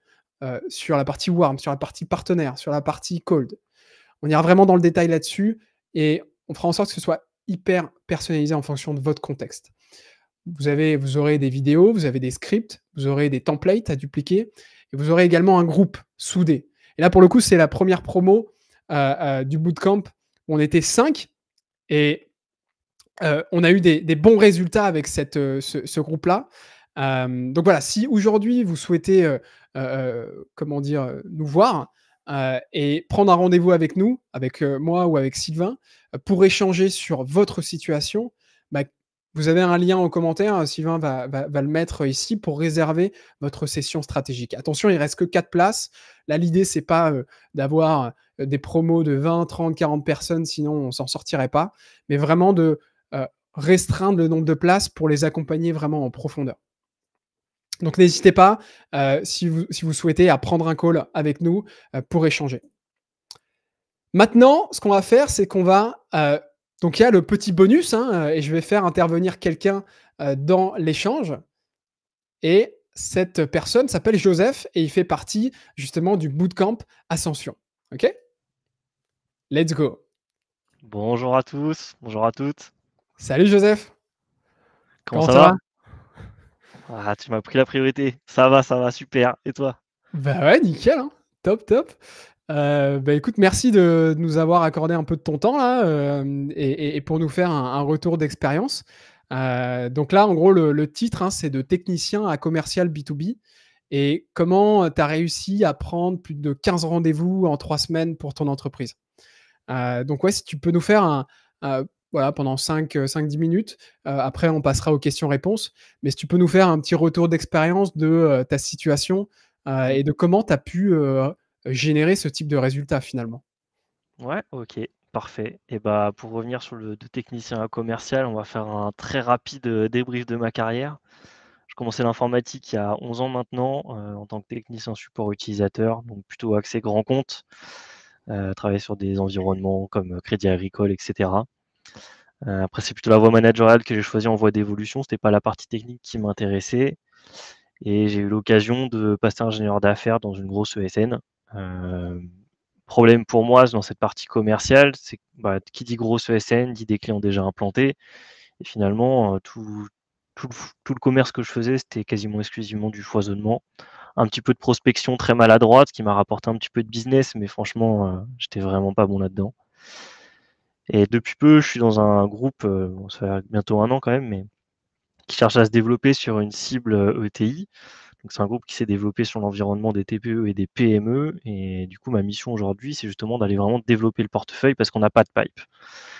sur la partie warm, sur la partie partenaire, sur la partie cold. On ira vraiment dans le détail là-dessus et on fera en sorte que ce soit hyper personnalisé en fonction de votre contexte. Vous aurez des vidéos, vous avez des scripts, vous aurez des templates à dupliquer et vous aurez également un groupe soudé. Et là, pour le coup, c'est la première promo du bootcamp où on était 5 et on a eu des bons résultats avec ce groupe-là. Donc voilà, si aujourd'hui vous souhaitez, comment dire, nous voir, et prendre un rendez-vous avec nous, avec, moi ou avec Sylvain, pour échanger sur votre situation, bah, vous avez un lien en commentaire, Sylvain va le mettre ici pour réserver votre session stratégique. Attention, il reste que 4 places. Là, l'idée, c'est pas, d'avoir, des promos de 20, 30, 40 personnes, sinon on s'en sortirait pas, mais vraiment de, restreindre le nombre de places pour les accompagner vraiment en profondeur. Donc n'hésitez pas, si vous souhaitez, à prendre un call avec nous, pour échanger. Maintenant, ce qu'on va faire, c'est qu'on va, donc il y a le petit bonus, hein, et je vais faire intervenir quelqu'un, dans l'échange et cette personne s'appelle Joseph et il fait partie justement du bootcamp Ascension. OK? Let's go. Bonjour à tous, bonjour à toutes. Salut Joseph, Comment comment ça ça va? va? Ah, tu m'as pris la priorité. Ça va, super. Et toi? Bah ouais, nickel, hein. Top, top. Bah, écoute, merci de nous avoir accordé un peu de ton temps là, et pour nous faire un retour d'expérience. Donc là, en gros, le titre, hein, c'est de technicien à commercial B2B et comment, tu as réussi à prendre plus de 15 rendez-vous en 3 semaines pour ton entreprise. Donc ouais, si tu peux nous faire voilà, pendant 5-10 minutes, après on passera aux questions-réponses, mais si tu peux nous faire un petit retour d'expérience de, ta situation, Mmh. et de comment tu as pu, générer ce type de résultat finalement? Ouais, OK, parfait. Et bah, pour revenir sur le de technicien à commercial, on va faire un très rapide, débrief de ma carrière. Je commençais l'informatique il y a 11 ans maintenant, en tant que technicien support utilisateur, donc plutôt axé grand compte, travaillé sur des environnements comme, Crédit Agricole et cetera. Après c'est plutôt la voie managériale que j'ai choisie en voie d'évolution, c'était pas la partie technique qui m'intéressait. Et j'ai eu l'occasion de passer ingénieur d'affaires dans une grosse ESN. Hem, Problème pour moi dans cette partie commerciale, c'est que, bah, qui dit grosse ESN dit des clients déjà implantés et finalement, tout le commerce que je faisais, c'était quasiment exclusivement du foisonnement. Un petit peu de prospection très maladroite qui m'a rapporté un petit peu de business, mais franchement, j'étais vraiment pas bon là-dedans. Et depuis peu, je suis dans un groupe, bon ça fait bientôt 1 an quand même, mais qui cherche à se développer sur une cible, ETI. Donc c'est un groupe qui s'est développé sur l'environnement des TPE et des PME et du coup ma mission aujourd'hui, c'est justement d'aller vraiment développer le portefeuille parce qu'on n'a pas de pipe.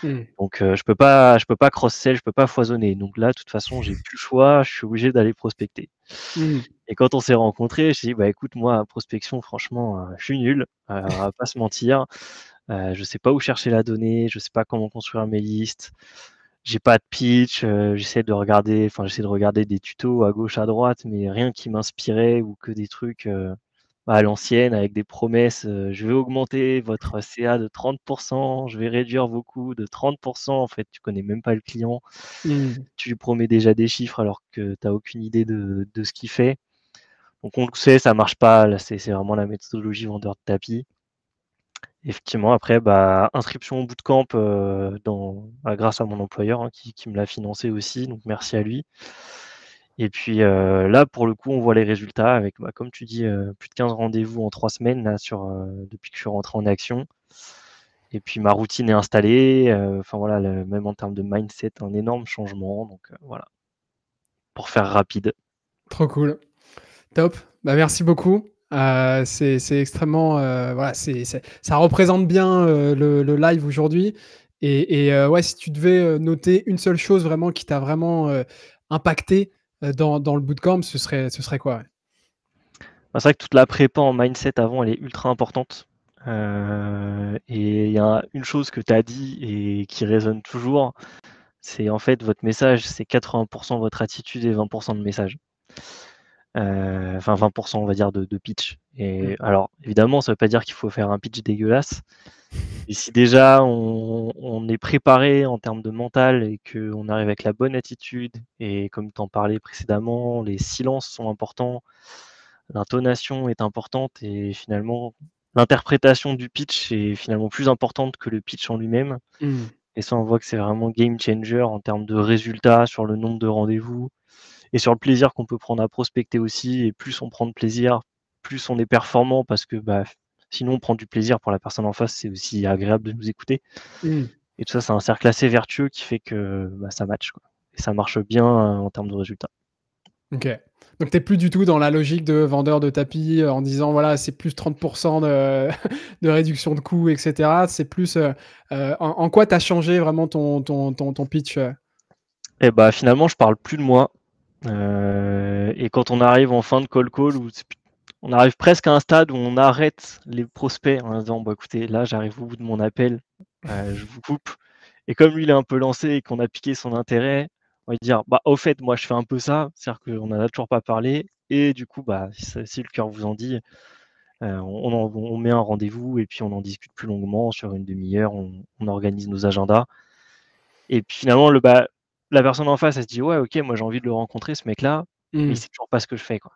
Mmh. Donc je peux pas cross-sell, je peux pas foisonner. Donc là, de toute façon, j'ai plus le choix, je suis obligé d'aller prospecter. Mmh. Et quand on s'est rencontrés, je dit: «Bah écoute, moi, prospection, franchement, je suis nul, on va pas se mentir. Je sais pas où chercher la donnée, je sais pas comment construire mes listes, j'ai pas de pitch, j'essaie de regarder des tutos à gauche, à droite, mais rien qui m'inspirait ou que des trucs, bah, à l'ancienne avec des promesses, «Je vais augmenter votre CA de 30, je vais réduire vos coûts de 30». En fait, tu connais même pas le client, Mmh. tu lui promets déjà des chiffres alors que tu as aucune idée de ce qu'il fait. Donc on le sait, ça marche pas, là, c'est vraiment la méthodologie vendeur de tapis. Effectivement, après, bah, inscription au bootcamp, grâce à mon employeur, hein, qui me l'a financé aussi, donc merci à lui. Et puis, là, pour le coup, on voit les résultats avec, bah, comme tu dis, plus de 15 rendez-vous en 3 semaines là depuis que je suis rentré en action. Et puis ma routine est installée, enfin voilà, même en termes de mindset, un énorme changement, donc, voilà, pour faire rapide. Trop cool. Top. Bah, merci beaucoup. C'est extrêmement, voilà, ça représente bien, le live aujourd'hui et ouais, si tu devais, noter une seule chose vraiment qui t'a vraiment, impacté, dans le bootcamp, ce serait quoi? Ouais. Bah, c'est vrai que toute la prépa en mindset avant, elle est ultra importante, et il y a une chose que tu as dit et qui résonne toujours, c'est en fait votre message, c'est 80 votre attitude et 20 de message. Enfin 20 on va dire de pitch. Et Mmh. alors évidemment, ça veut pas dire qu'il faut faire un pitch dégueulasse. Et si déjà on est préparé en termes de mental et qu'on arrive avec la bonne attitude et comme tu en parlais précédemment, les silences sont importants, l'intonation est importante et finalement l'interprétation du pitch est finalement plus importante que le pitch en lui-même. Mmh. Et ça, on voit que c'est vraiment game changer en termes de résultats sur le nombre de rendez-vous et sur le plaisir qu'on peut prendre à prospecter aussi. Et plus on prend de plaisir, plus on est performant parce que, bah, Sinon, on prend du plaisir pour la personne en face, c'est aussi agréable de nous écouter Mmh. et tout ça, c'est un cercle assez vertueux qui fait que, bah, ça match, quoi et ça marche bien, en termes de résultats. OK. Donc tu es plus du tout dans la logique de vendeur de tapis, en disant: «Voilà, c'est plus 30 de de réduction de coûts» et cetera. C'est plus, en quoi tu as changé vraiment ton pitch, Et bah, finalement, je parle plus de moi, et quand on arrive en fin de call où on arrive presque à un stade où on arrête les prospects en disant: «Bon écoutez, là, j'arrive au bout de mon appel, je vous coupe» et comme lui, il est un peu lancé et qu'on a piqué son intérêt, on va dire: «Bah, au fait, moi, je fais un peu ça», c'est-à-dire qu'on en a toujours pas parlé et du coup, bah, si le cœur vous en dit, on met un rendez-vous et puis on en discute plus longuement sur une demi-heure, on organise nos agendas et puis finalement la personne en face, elle se dit: «Ouais, OK, moi j'ai envie de le rencontrer ce mec-là, mais il Mmh. sait toujours pas ce que je fais, quoi»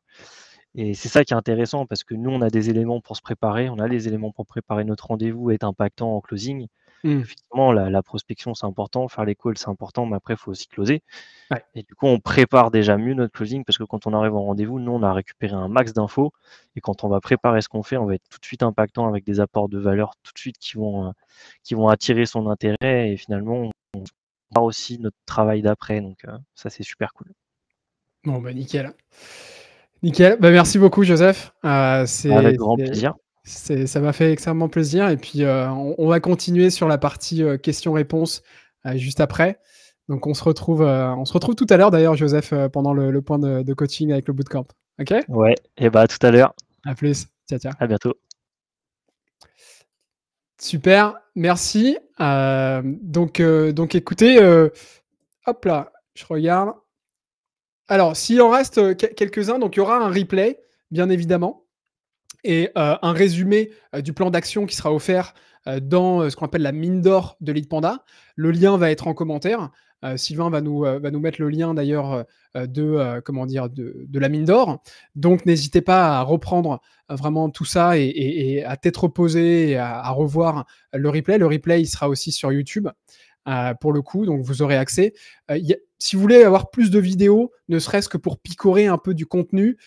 et c'est ça qui est intéressant parce que nous, on a des éléments pour se préparer, on a les éléments pour préparer notre rendez-vous et être impactant en closing. Mmh. Effectivement, la prospection, c'est important, faire les calls, c'est important, mais après, il faut aussi closer Ouais. et du coup, on prépare déjà mieux notre closing parce que quand on arrive en rendez-vous, nous, on a récupéré un max d'infos et quand on va préparer ce qu'on fait, on va être tout de suite impactant avec des apports de valeur tout de suite qui vont attirer son intérêt et finalement, on prépare aussi notre travail d'après donc ça, c'est super cool. Bon, bah, nickel. Nickel. Bah, merci beaucoup Joseph. Avec grand plaisir. Ça m'a fait extrêmement plaisir et puis, on va continuer sur la partie, questions-réponses, juste après. Donc on se retrouve tout à l'heure d'ailleurs Joseph, pendant le point de coaching avec le bootcamp. OK? Ouais et bah, à tout à l'heure. À plus. Ciao, ciao. À bientôt. Super, merci. Donc écoutez, hop là, je regarde. Alors s'il en reste, quelques-uns, donc il y aura un replay, bien évidemment. Et un résumé, du plan d'action qui sera offert, dans, ce qu'on appelle la mine d'or de Lead Panda. Le lien va être en commentaire. Sylvain va nous mettre le lien d'ailleurs, comment dire? De la mine d'or. Donc n'hésitez pas à reprendre, vraiment tout ça et à tête reposée et à revoir le replay. Le replay, il sera aussi sur YouTube, pour le coup, donc vous aurez accès. Il y a Si vous voulez avoir plus de vidéos, ne serait-ce que pour picorer un peu du contenu,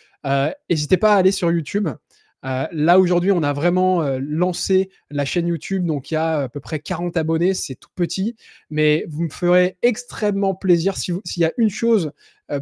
hésitez pas à aller sur YouTube. Là, aujourd'hui, on a vraiment lancé la chaîne YouTube, donc il y a à peu près 40 abonnés, c'est tout petit, mais vous me ferez extrêmement plaisir. S'il y a une chose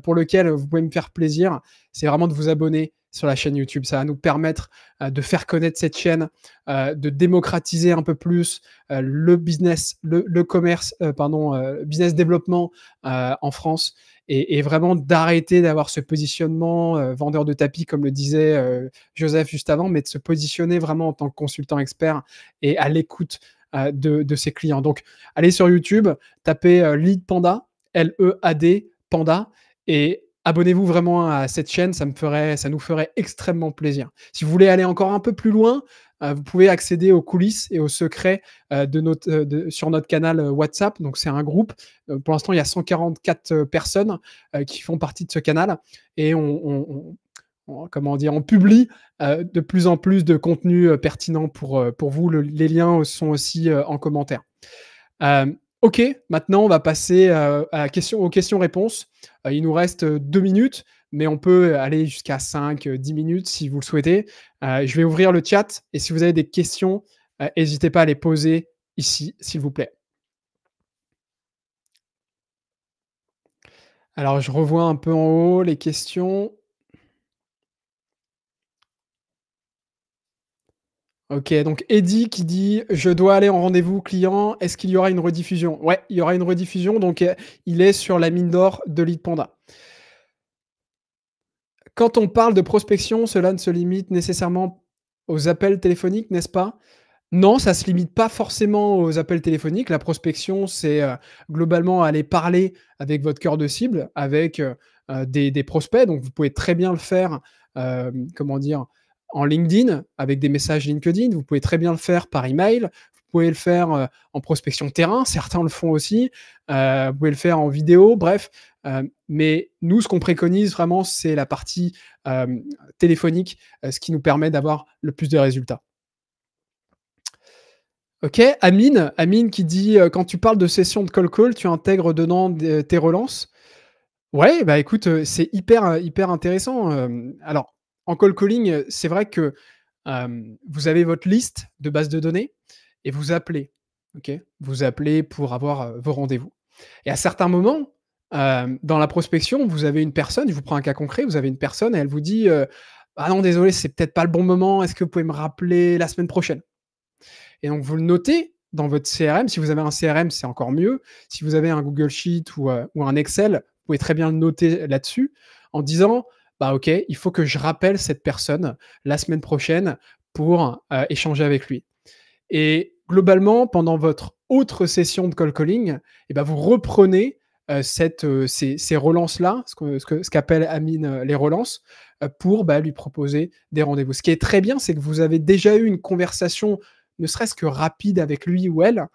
pour laquelle vous pouvez me faire plaisir, c'est vraiment de vous abonner sur la chaîne YouTube. Ça va nous permettre de faire connaître cette chaîne, de démocratiser un peu plus le business, le commerce, pardon, business développement en France et vraiment d'arrêter d'avoir ce positionnement vendeur de tapis, comme le disait Joseph juste avant, mais de se positionner vraiment en tant que consultant expert et à l'écoute de ses clients. Donc, allez sur YouTube, tapez Lead Panda, Lead Panda, et abonnez-vous vraiment à cette chaîne, ça nous ferait extrêmement plaisir. Si vous voulez aller encore un peu plus loin, vous pouvez accéder aux coulisses et aux secrets sur notre canal WhatsApp. Donc, c'est un groupe. Pour l'instant, il y a 144 personnes qui font partie de ce canal et comment dire, on publie de plus en plus de contenu pertinent pour vous. Les liens sont aussi en commentaire. OK, maintenant on va passer aux questions-réponses. Il nous reste 2 minutes, mais on peut aller jusqu'à 5, 10 minutes si vous le souhaitez. Je vais ouvrir le chat et si vous avez des questions, n'hésitez pas à les poser ici, s'il vous plaît. Alors je revois un peu en haut les questions. OK, donc Eddy qui dit: «Je dois aller en rendez-vous client, est-ce qu'il y aura une rediffusion?» Ouais, il y aura une rediffusion, donc il est sur la mine d'or de Lead Panda. Quand on parle de prospection, cela ne se limite nécessairement aux appels téléphoniques, n'est-ce pas? Non, ça se limite pas forcément aux appels téléphoniques. La prospection, c'est, globalement aller parler avec votre cœur de cible, avec, des prospects. Donc vous pouvez très bien le faire, comment dire? En LinkedIn, avec des messages LinkedIn. Vous pouvez très bien le faire par email. Vous pouvez le faire, en prospection terrain, certains le font aussi. Vous pouvez le faire en vidéo, bref. Mais nous, ce qu'on préconise vraiment, c'est la partie, téléphonique, ce qui nous permet d'avoir le plus de résultats. OK, Amine qui dit, «Quand tu parles de session de call, tu intègres dedans tes relances?» Ouais, bah, écoute, c'est hyper intéressant, alors en call calling, c'est vrai que vous avez votre liste de bases de données et vous appelez, OK? Vous appelez pour avoir, vos rendez-vous et à certains moments, dans la prospection, vous avez une personne, je vous prends un cas concret, vous avez une personne et elle vous dit, «Ah non désolé, c'est peut-être pas le bon moment, est-ce que vous pouvez me rappeler la semaine prochaine?» Et donc vous le notez dans votre CRM. Si vous avez un CRM, c'est encore mieux. Si vous avez un Google Sheet ou un Excel, vous pouvez très bien le noter là-dessus en disant: «Bah, OK, il faut que je rappelle cette personne la semaine prochaine pour, échanger avec lui». Et globalement, pendant votre autre session de call calling, et ben vous reprenez, ces relances-là, ce qu'appelle Amine, les relances, pour, bah, lui proposer des rendez-vous. Ce qui est très bien, c'est que vous avez déjà eu une conversation, ne serait-ce que rapide avec lui ou elle,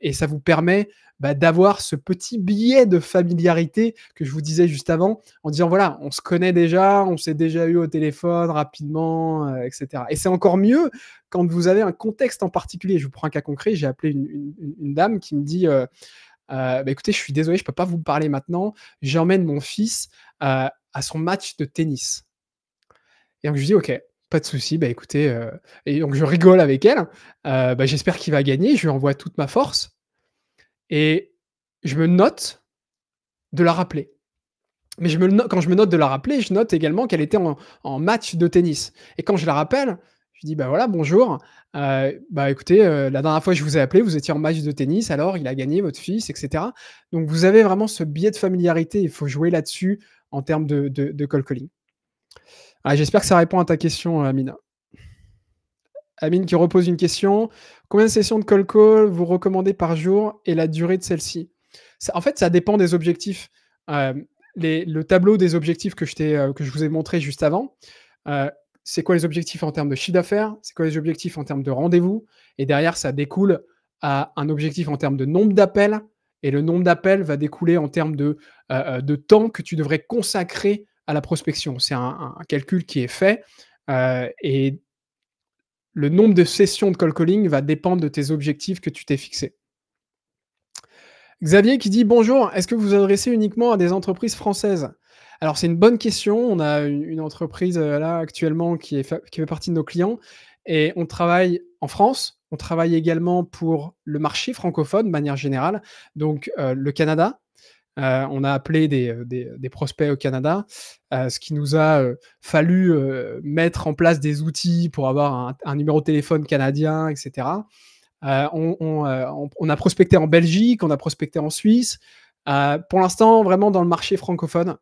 et ça vous permet, bah, d'avoir ce petit biais de familiarité que je vous disais juste avant, en disant: «Voilà, on se connaît déjà, on s'est déjà eu au téléphone rapidement», et cetera. Et c'est encore mieux quand vous avez un contexte en particulier. Je vous prends un cas concret, j'ai appelé une dame qui me dit, «Bah, écoutez, je suis désolé, je peux pas vous parler maintenant, j'emmène mon fils, à son match de tennis». Et donc je lui dis: «OK, pas de souci, bah, écoutez», et donc je rigole avec elle, bah, j'espère qu'il va gagner, je lui envoie toute ma force et je me note de la rappeler. Mais quand je me note de la rappeler, je note également qu'elle était en match de tennis et quand je la rappelle, je lui dis: «Bah, voilà, bonjour, bah, écoutez, la dernière fois que je vous ai appelé, vous étiez en match de tennis, alors il a gagné votre fils?» et cetera. Donc vous avez vraiment ce biais de familiarité, il faut jouer là-dessus en termes de call calling. Ah, j'espère que ça répond à ta question, Amina. Amine qui repose une question: «Combien de sessions de call call vous recommandez par jour et la durée de celle-ci?» En fait, ça dépend des objectifs. Hem, le tableau des objectifs que je vous ai montré juste avant, heu, c'est quoi les objectifs en termes de chiffre d'affaires? C'est quoi les objectifs en termes de rendez-vous? Et derrière, ça découle à un objectif en termes de nombre d'appels et le nombre d'appels va découler en termes de temps que tu devrais consacrer à la prospection. C'est un calcul qui est fait, et le nombre de sessions de call calling va dépendre de tes objectifs que tu t'es fixés. Xavier qui dit: «Bonjour, est-ce que vous vous adressez uniquement à des entreprises françaises?» Alors c'est une bonne question. On a une entreprise, là actuellement qui fait partie de nos clients et on travaille en France. On travaille également pour le marché francophone de manière générale, donc le Canada. On a appelé des prospects au Canada, ce qui nous a, fallu, mettre en place des outils pour avoir un numéro de téléphone canadien et cetera. On a prospecté en Belgique, on a prospecté en Suisse. Pour l'instant, vraiment dans le marché francophone.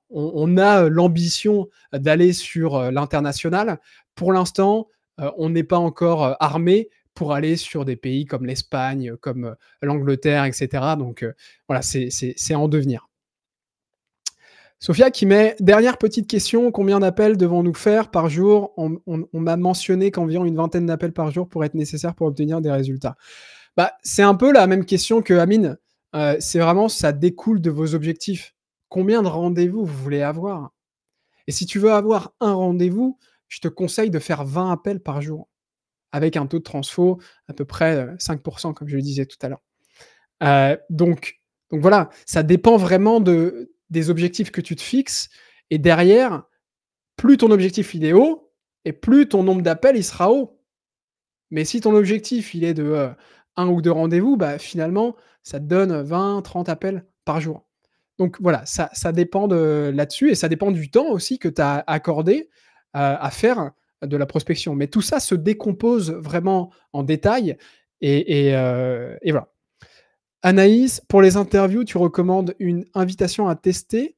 On a, l'ambition d'aller sur, l'international. Pour l'instant, on n'est pas encore, armé pour aller sur des pays comme l'Espagne, comme, l'Angleterre et cetera. Donc, voilà, c'est en devenir. Sophia qui met: «Dernière petite question, combien d'appels devons-nous faire par jour? On m'a mentionné qu'environ une vingtaine d'appels par jour pourraient être nécessaires pour obtenir des résultats». Bah, c'est un peu la même question que Amine. C'est vraiment ça découle de vos objectifs. Combien de rendez-vous vous voulez avoir? Et si tu veux avoir un rendez-vous, je te conseille de faire 20 appels par jour avec un taux de transfo à peu près, 5 comme je le disais tout à l'heure. Donc voilà, ça dépend vraiment des objectifs que tu te fixes et derrière, plus ton objectif il est haut et plus ton nombre d'appels il sera haut. Mais si ton objectif il est de, 1 ou 2 rendez-vous, bah, finalement, ça te donne 20-30 appels par jour. Donc voilà, ça dépend de là-dessus et ça dépend du temps aussi que tu as accordé, à faire de la prospection. Mais tout ça se décompose vraiment en détail et voilà. Anaïs, pour les interviews, tu recommandes une invitation à tester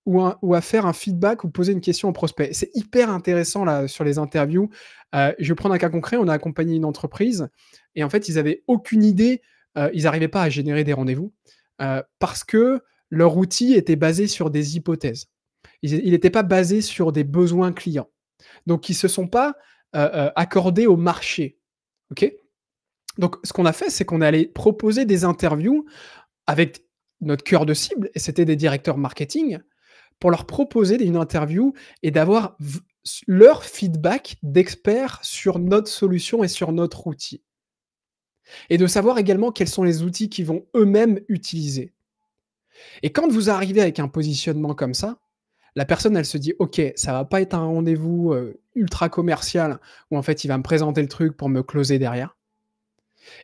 ou à faire un feedback ou poser une question au prospect? C'est hyper intéressant là sur les interviews. Je vais prendre un cas concret, on a accompagné une entreprise et en fait, ils avaient aucune idée, ils n'arrivaient pas à générer des rendez-vous, parce que leur outil était basé sur des hypothèses. Il n'était pas basé sur des besoins clients. Donc ils se sont pas, accordés au marché. OK? Donc ce qu'on a fait, c'est qu'on est allé proposer des interviews avec notre cœur de cible et c'était des directeurs marketing pour leur proposer une interview et d'avoir leur feedback d'experts sur notre solution et sur notre outil. Et de savoir également quels sont les outils qu'ils vont eux-mêmes utiliser. Et quand vous arrivez avec un positionnement comme ça, la personne, elle se dit: «OK, ça va pas être un rendez-vous, ultra commercial où en fait, il va me présenter le truc pour me closer derrière»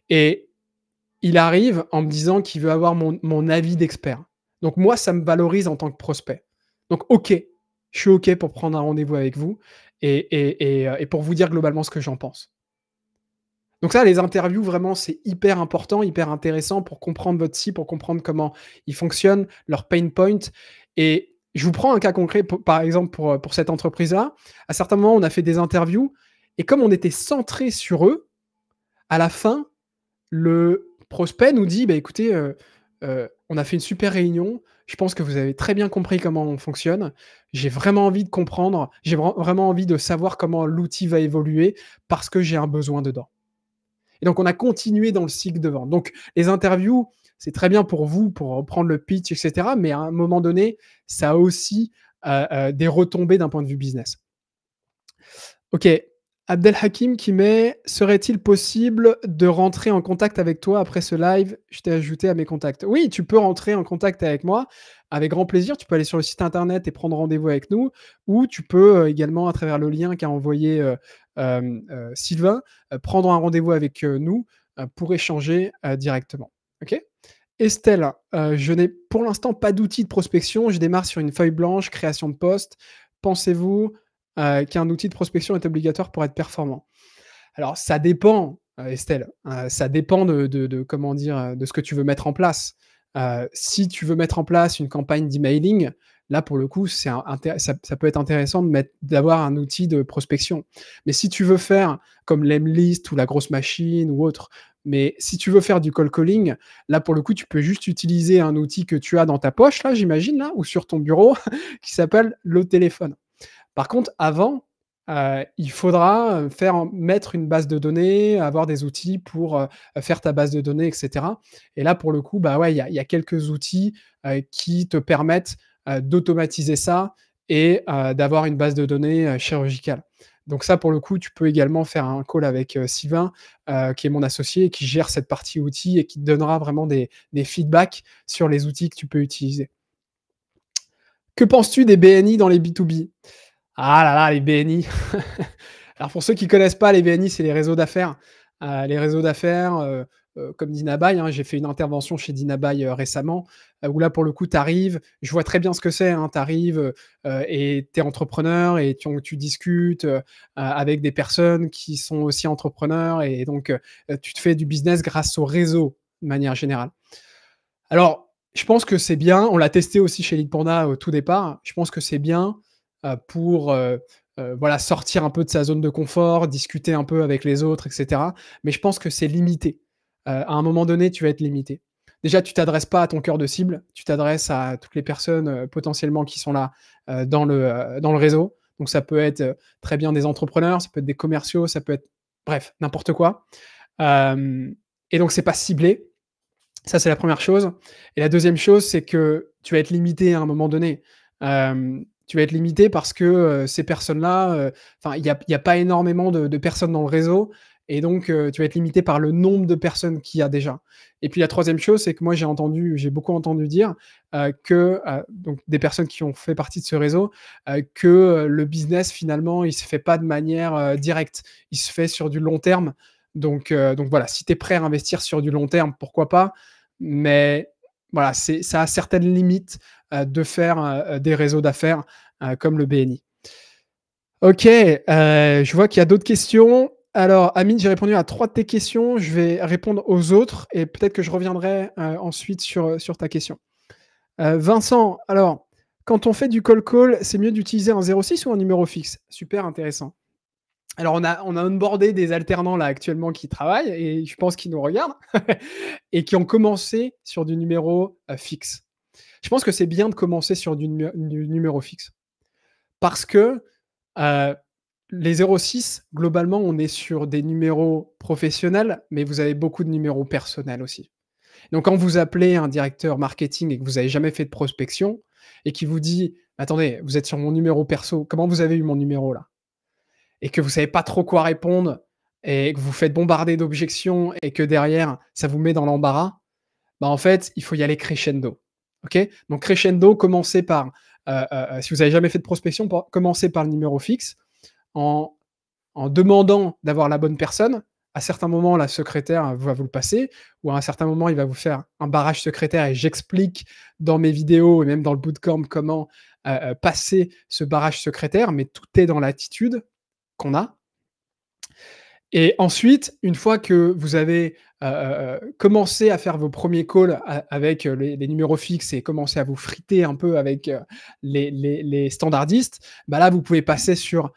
et il arrive en me disant qu'il veut avoir mon avis d'expert. Donc moi, ça me valorise en tant que prospect. Donc OK, je suis OK pour prendre un rendez-vous avec vous et pour vous dire globalement ce que j'en pense. Donc ça, les interviews, vraiment, c'est hyper important, hyper intéressant pour comprendre votre site, pour comprendre comment il fonctionne, leurs pain points et je vous prends un cas concret, par exemple, pour cette entreprise-là. À certains moments, on a fait des interviews et comme on était centré sur eux, à la fin, le prospect nous dit: «Bah, écoutez, on a fait une super réunion. Je pense que vous avez très bien compris comment on fonctionne. J'ai vraiment envie de comprendre. J'ai vraiment envie de savoir comment l'outil va évoluer parce que j'ai un besoin dedans». Et donc, on a continué dans le cycle de vente. Donc, les interviews, c'est très bien pour vous, pour reprendre le pitch, et cetera. Mais à un moment donné, ça a aussi des retombées d'un point de vue business. OK. Abdelhakim qui met: «Serait-il possible de rentrer en contact avec toi après ce live? Je t'ai ajouté à mes contacts». Oui, tu peux rentrer en contact avec moi avec grand plaisir. Tu peux aller sur le site internet et prendre rendez-vous avec nous ou tu peux, également à travers le lien qu'a envoyé, Sylvain, prendre un rendez-vous avec, nous, pour échanger, directement. OK? Estelle, je n'ai pour l'instant pas d'outil de prospection. Je démarre sur une feuille blanche, création de poste. Pensez-vous, qu'un outil de prospection est obligatoire pour être performant? Alors ça dépend, Estelle, ça dépend de comment dire? De ce que tu veux mettre en place. Si tu veux mettre en place une campagne d'emailing, là pour le coup, c'est ça peut être intéressant d'avoir un outil de prospection. Mais si tu veux faire comme l'Emlist ou la grosse machine ou autre, mais si tu veux faire du cold calling, là pour le coup, tu peux juste utiliser un outil que tu as dans ta poche là, j'imagine là, ou sur ton bureau qui s'appelle le téléphone. Par contre, avant, il faudra, mettre une base de données, avoir des outils pour, faire ta base de données et cetera et là, pour le coup, bah, ouais, il y a quelques outils, qui te permettent, d'automatiser ça et d'avoir une base de données, chirurgicale. Donc ça, pour le coup, tu peux également faire un call avec, Sylvain, qui est mon associé et qui gère cette partie outils et qui te donnera vraiment des feedbacks sur les outils que tu peux utiliser. Que penses-tu des BNI dans les B2B? Ah là là, les BNI. Alors pour ceux qui connaissent pas, les BNI, c'est les réseaux d'affaires. Les réseaux d'affaires, comme Dinabuy, hein, j'ai fait une intervention chez Dinabuy, récemment, où là, pour le coup, tu arrives, je vois très bien ce que c'est, hein. Tu arrives, et tu es entrepreneur et tu discutes, avec des personnes qui sont aussi entrepreneurs et donc, tu te fais du business grâce au réseau, de manière générale. Alors, je pense que c'est bien, on l'a testé aussi chez Leadpanda au tout départ. Je pense que c'est bien, pour, voilà, sortir un peu de sa zone de confort, discuter un peu avec les autres et cetera. Mais je pense que c'est limité. À un moment donné, tu vas être limité. Déjà, tu t'adresses pas à ton cœur de cible, tu t'adresses à toutes les personnes, potentiellement qui sont là, dans le réseau. Donc ça peut être, très bien des entrepreneurs, ça peut être des commerciaux, ça peut être bref, n'importe quoi. Hem et donc c'est pas ciblé. Ça, c'est la première chose et la deuxième chose, c'est que tu vas être limité à un moment donné. Tu vas être limité parce que, ces personnes-là, enfin, il y a pas énormément de personnes dans le réseau et donc tu vas être limité par le nombre de personnes qu'il y a déjà et puis la troisième chose, c'est que moi, j'ai beaucoup entendu dire, que, donc des personnes qui ont fait partie de ce réseau, que, le business finalement, il se fait pas de manière, directe. Il se fait sur du long terme donc voilà, si tu es prêt à investir sur du long terme, pourquoi pas? Mais voilà, ça a certaines limites, de faire, des réseaux d'affaires, comme le BNI. OK, je vois qu'il y a d'autres questions. Alors Amine, j'ai répondu à 3 de tes questions. Je vais répondre aux autres et peut-être que je reviendrai, ensuite sur ta question. Vincent, alors, quand on fait du cold call, c'est mieux d'utiliser un 06 ou un numéro fixe? Super intéressant. Alors on a onboardé des alternants là actuellement qui travaillent et je pense qu'ils nous regardent et qui ont commencé sur du numéro, fixe. Je pense que c'est bien de commencer sur du numéro fixe parce que, heu, les 06 globalement, on est sur des numéros professionnels, mais vous avez beaucoup de numéros personnels aussi. Donc quand vous appelez un directeur marketing et que vous n'avez jamais fait de prospection et qui vous dit: «Attendez, vous êtes sur mon numéro perso, comment vous avez eu mon numéro là?» et que vous savez pas trop quoi répondre et que vous faites bombarder d'objections et que derrière, ça vous met dans l'embarras, bah, en fait, il faut y aller crescendo. OK? Donc crescendo, commencez par, si vous n'avez jamais fait de prospection, commencez par le numéro fixe en demandant d'avoir la bonne personne. À certains moments, la secrétaire va vous le passer, ou à un certain moment, il va vous faire un barrage secrétaire et j'explique dans mes vidéos et même dans le bootcamp comment passer ce barrage secrétaire, mais tout est dans l'attitude qu'on a. Et ensuite, une fois que vous avez commencé à faire vos premiers calls avec les numéros fixes et commencé à vous friter un peu avec les standardistes, bah là, vous pouvez passer sur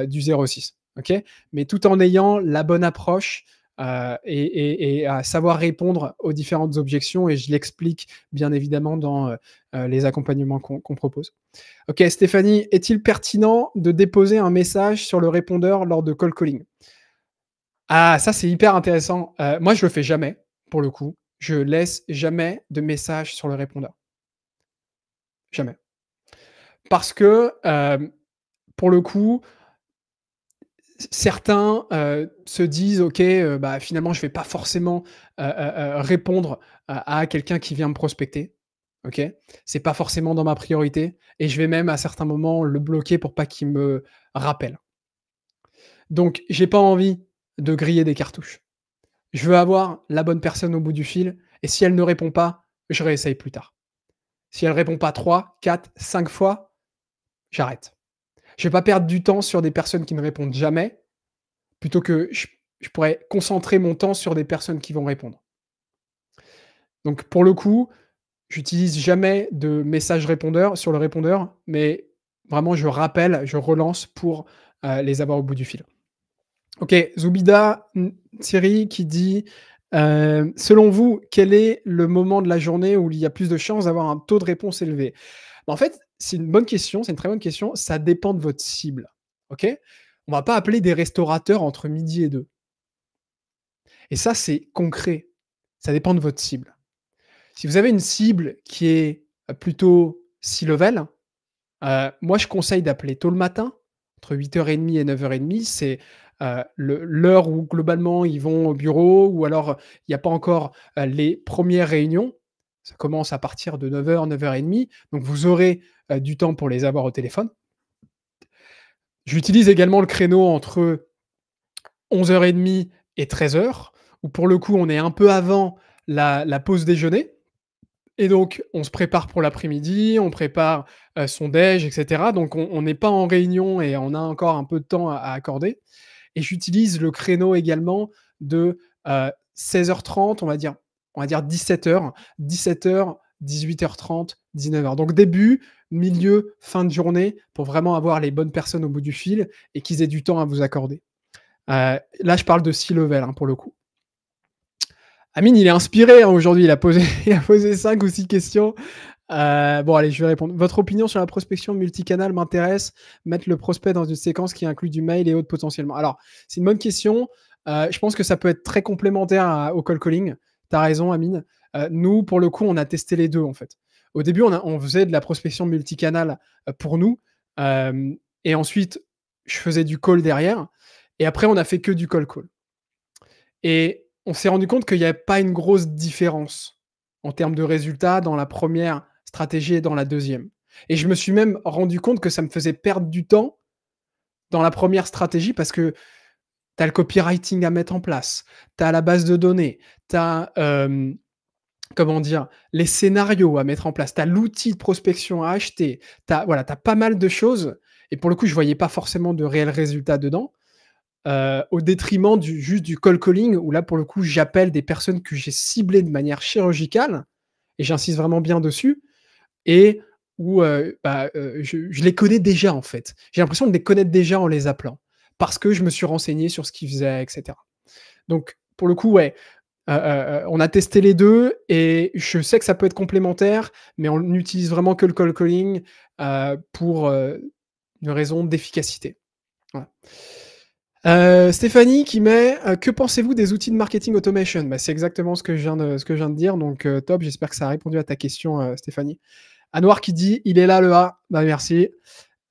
du 06. Okay, mais tout en ayant la bonne approche et à savoir répondre aux différentes objections. Et je l'explique bien évidemment dans les accompagnements qu'on propose. Ok, Stéphanie, est-il pertinent de déposer un message sur le répondeur lors de call calling? Ah, ça, c'est hyper intéressant. Moi, je le fais jamais, pour le coup. Je laisse jamais de message sur le répondeur. Jamais. Parce que, pour le coup, certains, se disent: «OK, bah, finalement, je vais pas forcément, répondre à quelqu'un qui vient me prospecter». OK? C'est pas forcément dans ma priorité et je vais même, à certains moments, le bloquer pour pas qu'il me rappelle. Donc j'ai pas envie de griller des cartouches. Je veux avoir la bonne personne au bout du fil et si elle ne répond pas, je réessaye plus tard. Si elle répond pas 3, 4, 5 fois, j'arrête. Je vais pas perdre du temps sur des personnes qui ne répondent jamais, plutôt que je pourrais concentrer mon temps sur des personnes qui vont répondre. Donc pour le coup, j'utilise jamais de message répondeur sur le répondeur, mais vraiment je rappelle, je relance pour, les avoir au bout du fil. OK, Zoubida Thierry qui dit, «Selon vous, quel est le moment de la journée où il y a plus de chances d'avoir un taux de réponse élevé?» Bah, en fait, c'est une bonne question, c'est une très bonne question. Ça dépend de votre cible, OK? On va pas appeler des restaurateurs entre midi et 2. Et ça, c'est concret. Ça dépend de votre cible. Si vous avez une cible qui est, plutôt C-level, moi, je conseille d'appeler tôt le matin, entre 8h30 et 9h30. C'est, l'heure où globalement ils vont au bureau ou alors il n'y a pas encore, les premières réunions. Ça commence à partir de 9h, 9h30, donc vous aurez, du temps pour les avoir au téléphone. J'utilise également le créneau entre 11h30 et 13h, où pour le coup, on est un peu avant la pause déjeuner. Et donc, on se prépare pour l'après-midi, on prépare, son déj et cetera. Donc on n'est pas en réunion et on a encore un peu de temps à accorder. Et j'utilise le créneau également de, 16h30, on va dire 17h, 17h, 18h30, 19h. Donc début, milieu, fin de journée pour vraiment avoir les bonnes personnes au bout du fil et qu'ils aient du temps à vous accorder. Là, je parle de C-level, hein, pour le coup. Amine, il est inspiré, hein, aujourd'hui. Il a posé il a posé 5 ou 6 questions. Bon, allez, je vais répondre. Votre opinion sur la prospection multicanal m'intéresse. Mettre le prospect dans une séquence qui inclut du mail et autres potentiellement. Alors, c'est une bonne question. Je pense que ça peut être très complémentaire au call calling. Tu as raison, Amine. Nous, pour le coup, on a testé les deux, en fait. Au début, on faisait de la prospection multicanal pour nous. Et ensuite, je faisais du call derrière. Et après, on a fait que du call. Et on s'est rendu compte qu'il n'y avait pas une grosse différence en termes de résultats dans la première stratégie et dans la deuxième. Et je me suis même rendu compte que ça me faisait perdre du temps dans la première stratégie parce que tu as le copywriting à mettre en place, tu as la base de données, tu as, comment dire, les scénarios à mettre en place, tu as l'outil de prospection à acheter, tu as, voilà, tu as pas mal de choses. Et pour le coup, je ne voyais pas forcément de réels résultats dedans. Au détriment juste du call calling, où là, pour le coup, j'appelle des personnes que j'ai ciblées de manière chirurgicale, et j'insiste vraiment bien dessus, et où je les connais déjà, en fait. J'ai l'impression de les connaître déjà en les appelant, parce que je me suis renseigné sur ce qu'ils faisaient, etc. Donc, pour le coup, ouais, on a testé les deux, et je sais que ça peut être complémentaire, mais on n'utilise vraiment que le call calling pour une raison d'efficacité. Voilà. Stéphanie qui met, que pensez-vous des outils de marketing automation? Bah, c'est exactement ce que je viens de dire, donc top, j'espère que ça a répondu à ta question, Stéphanie. Anouar qui dit: «Il est là le A», bah, merci.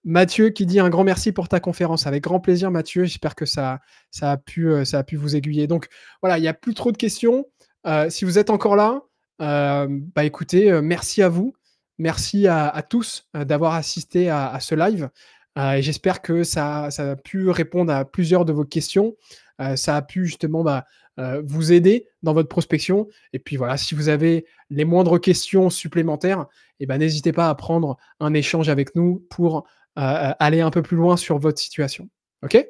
Mathieu qui dit: «Un grand merci pour ta conférence». Avec grand plaisir Mathieu, j'espère que ça a pu vous aiguiller. Donc voilà, il y a plus trop de questions. Si vous êtes encore là, bah, écoutez, merci à vous. Merci à tous, d'avoir assisté à ce live, et j'espère que ça a pu répondre à plusieurs de vos questions. Ça a pu justement, vous aider dans votre prospection et puis voilà, si vous avez les moindres questions supplémentaires et ben, n'hésitez pas à prendre un échange avec nous pour, aller un peu plus loin sur votre situation. OK?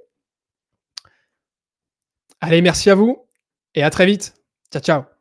Allez, merci à vous et à très vite. Ciao, ciao.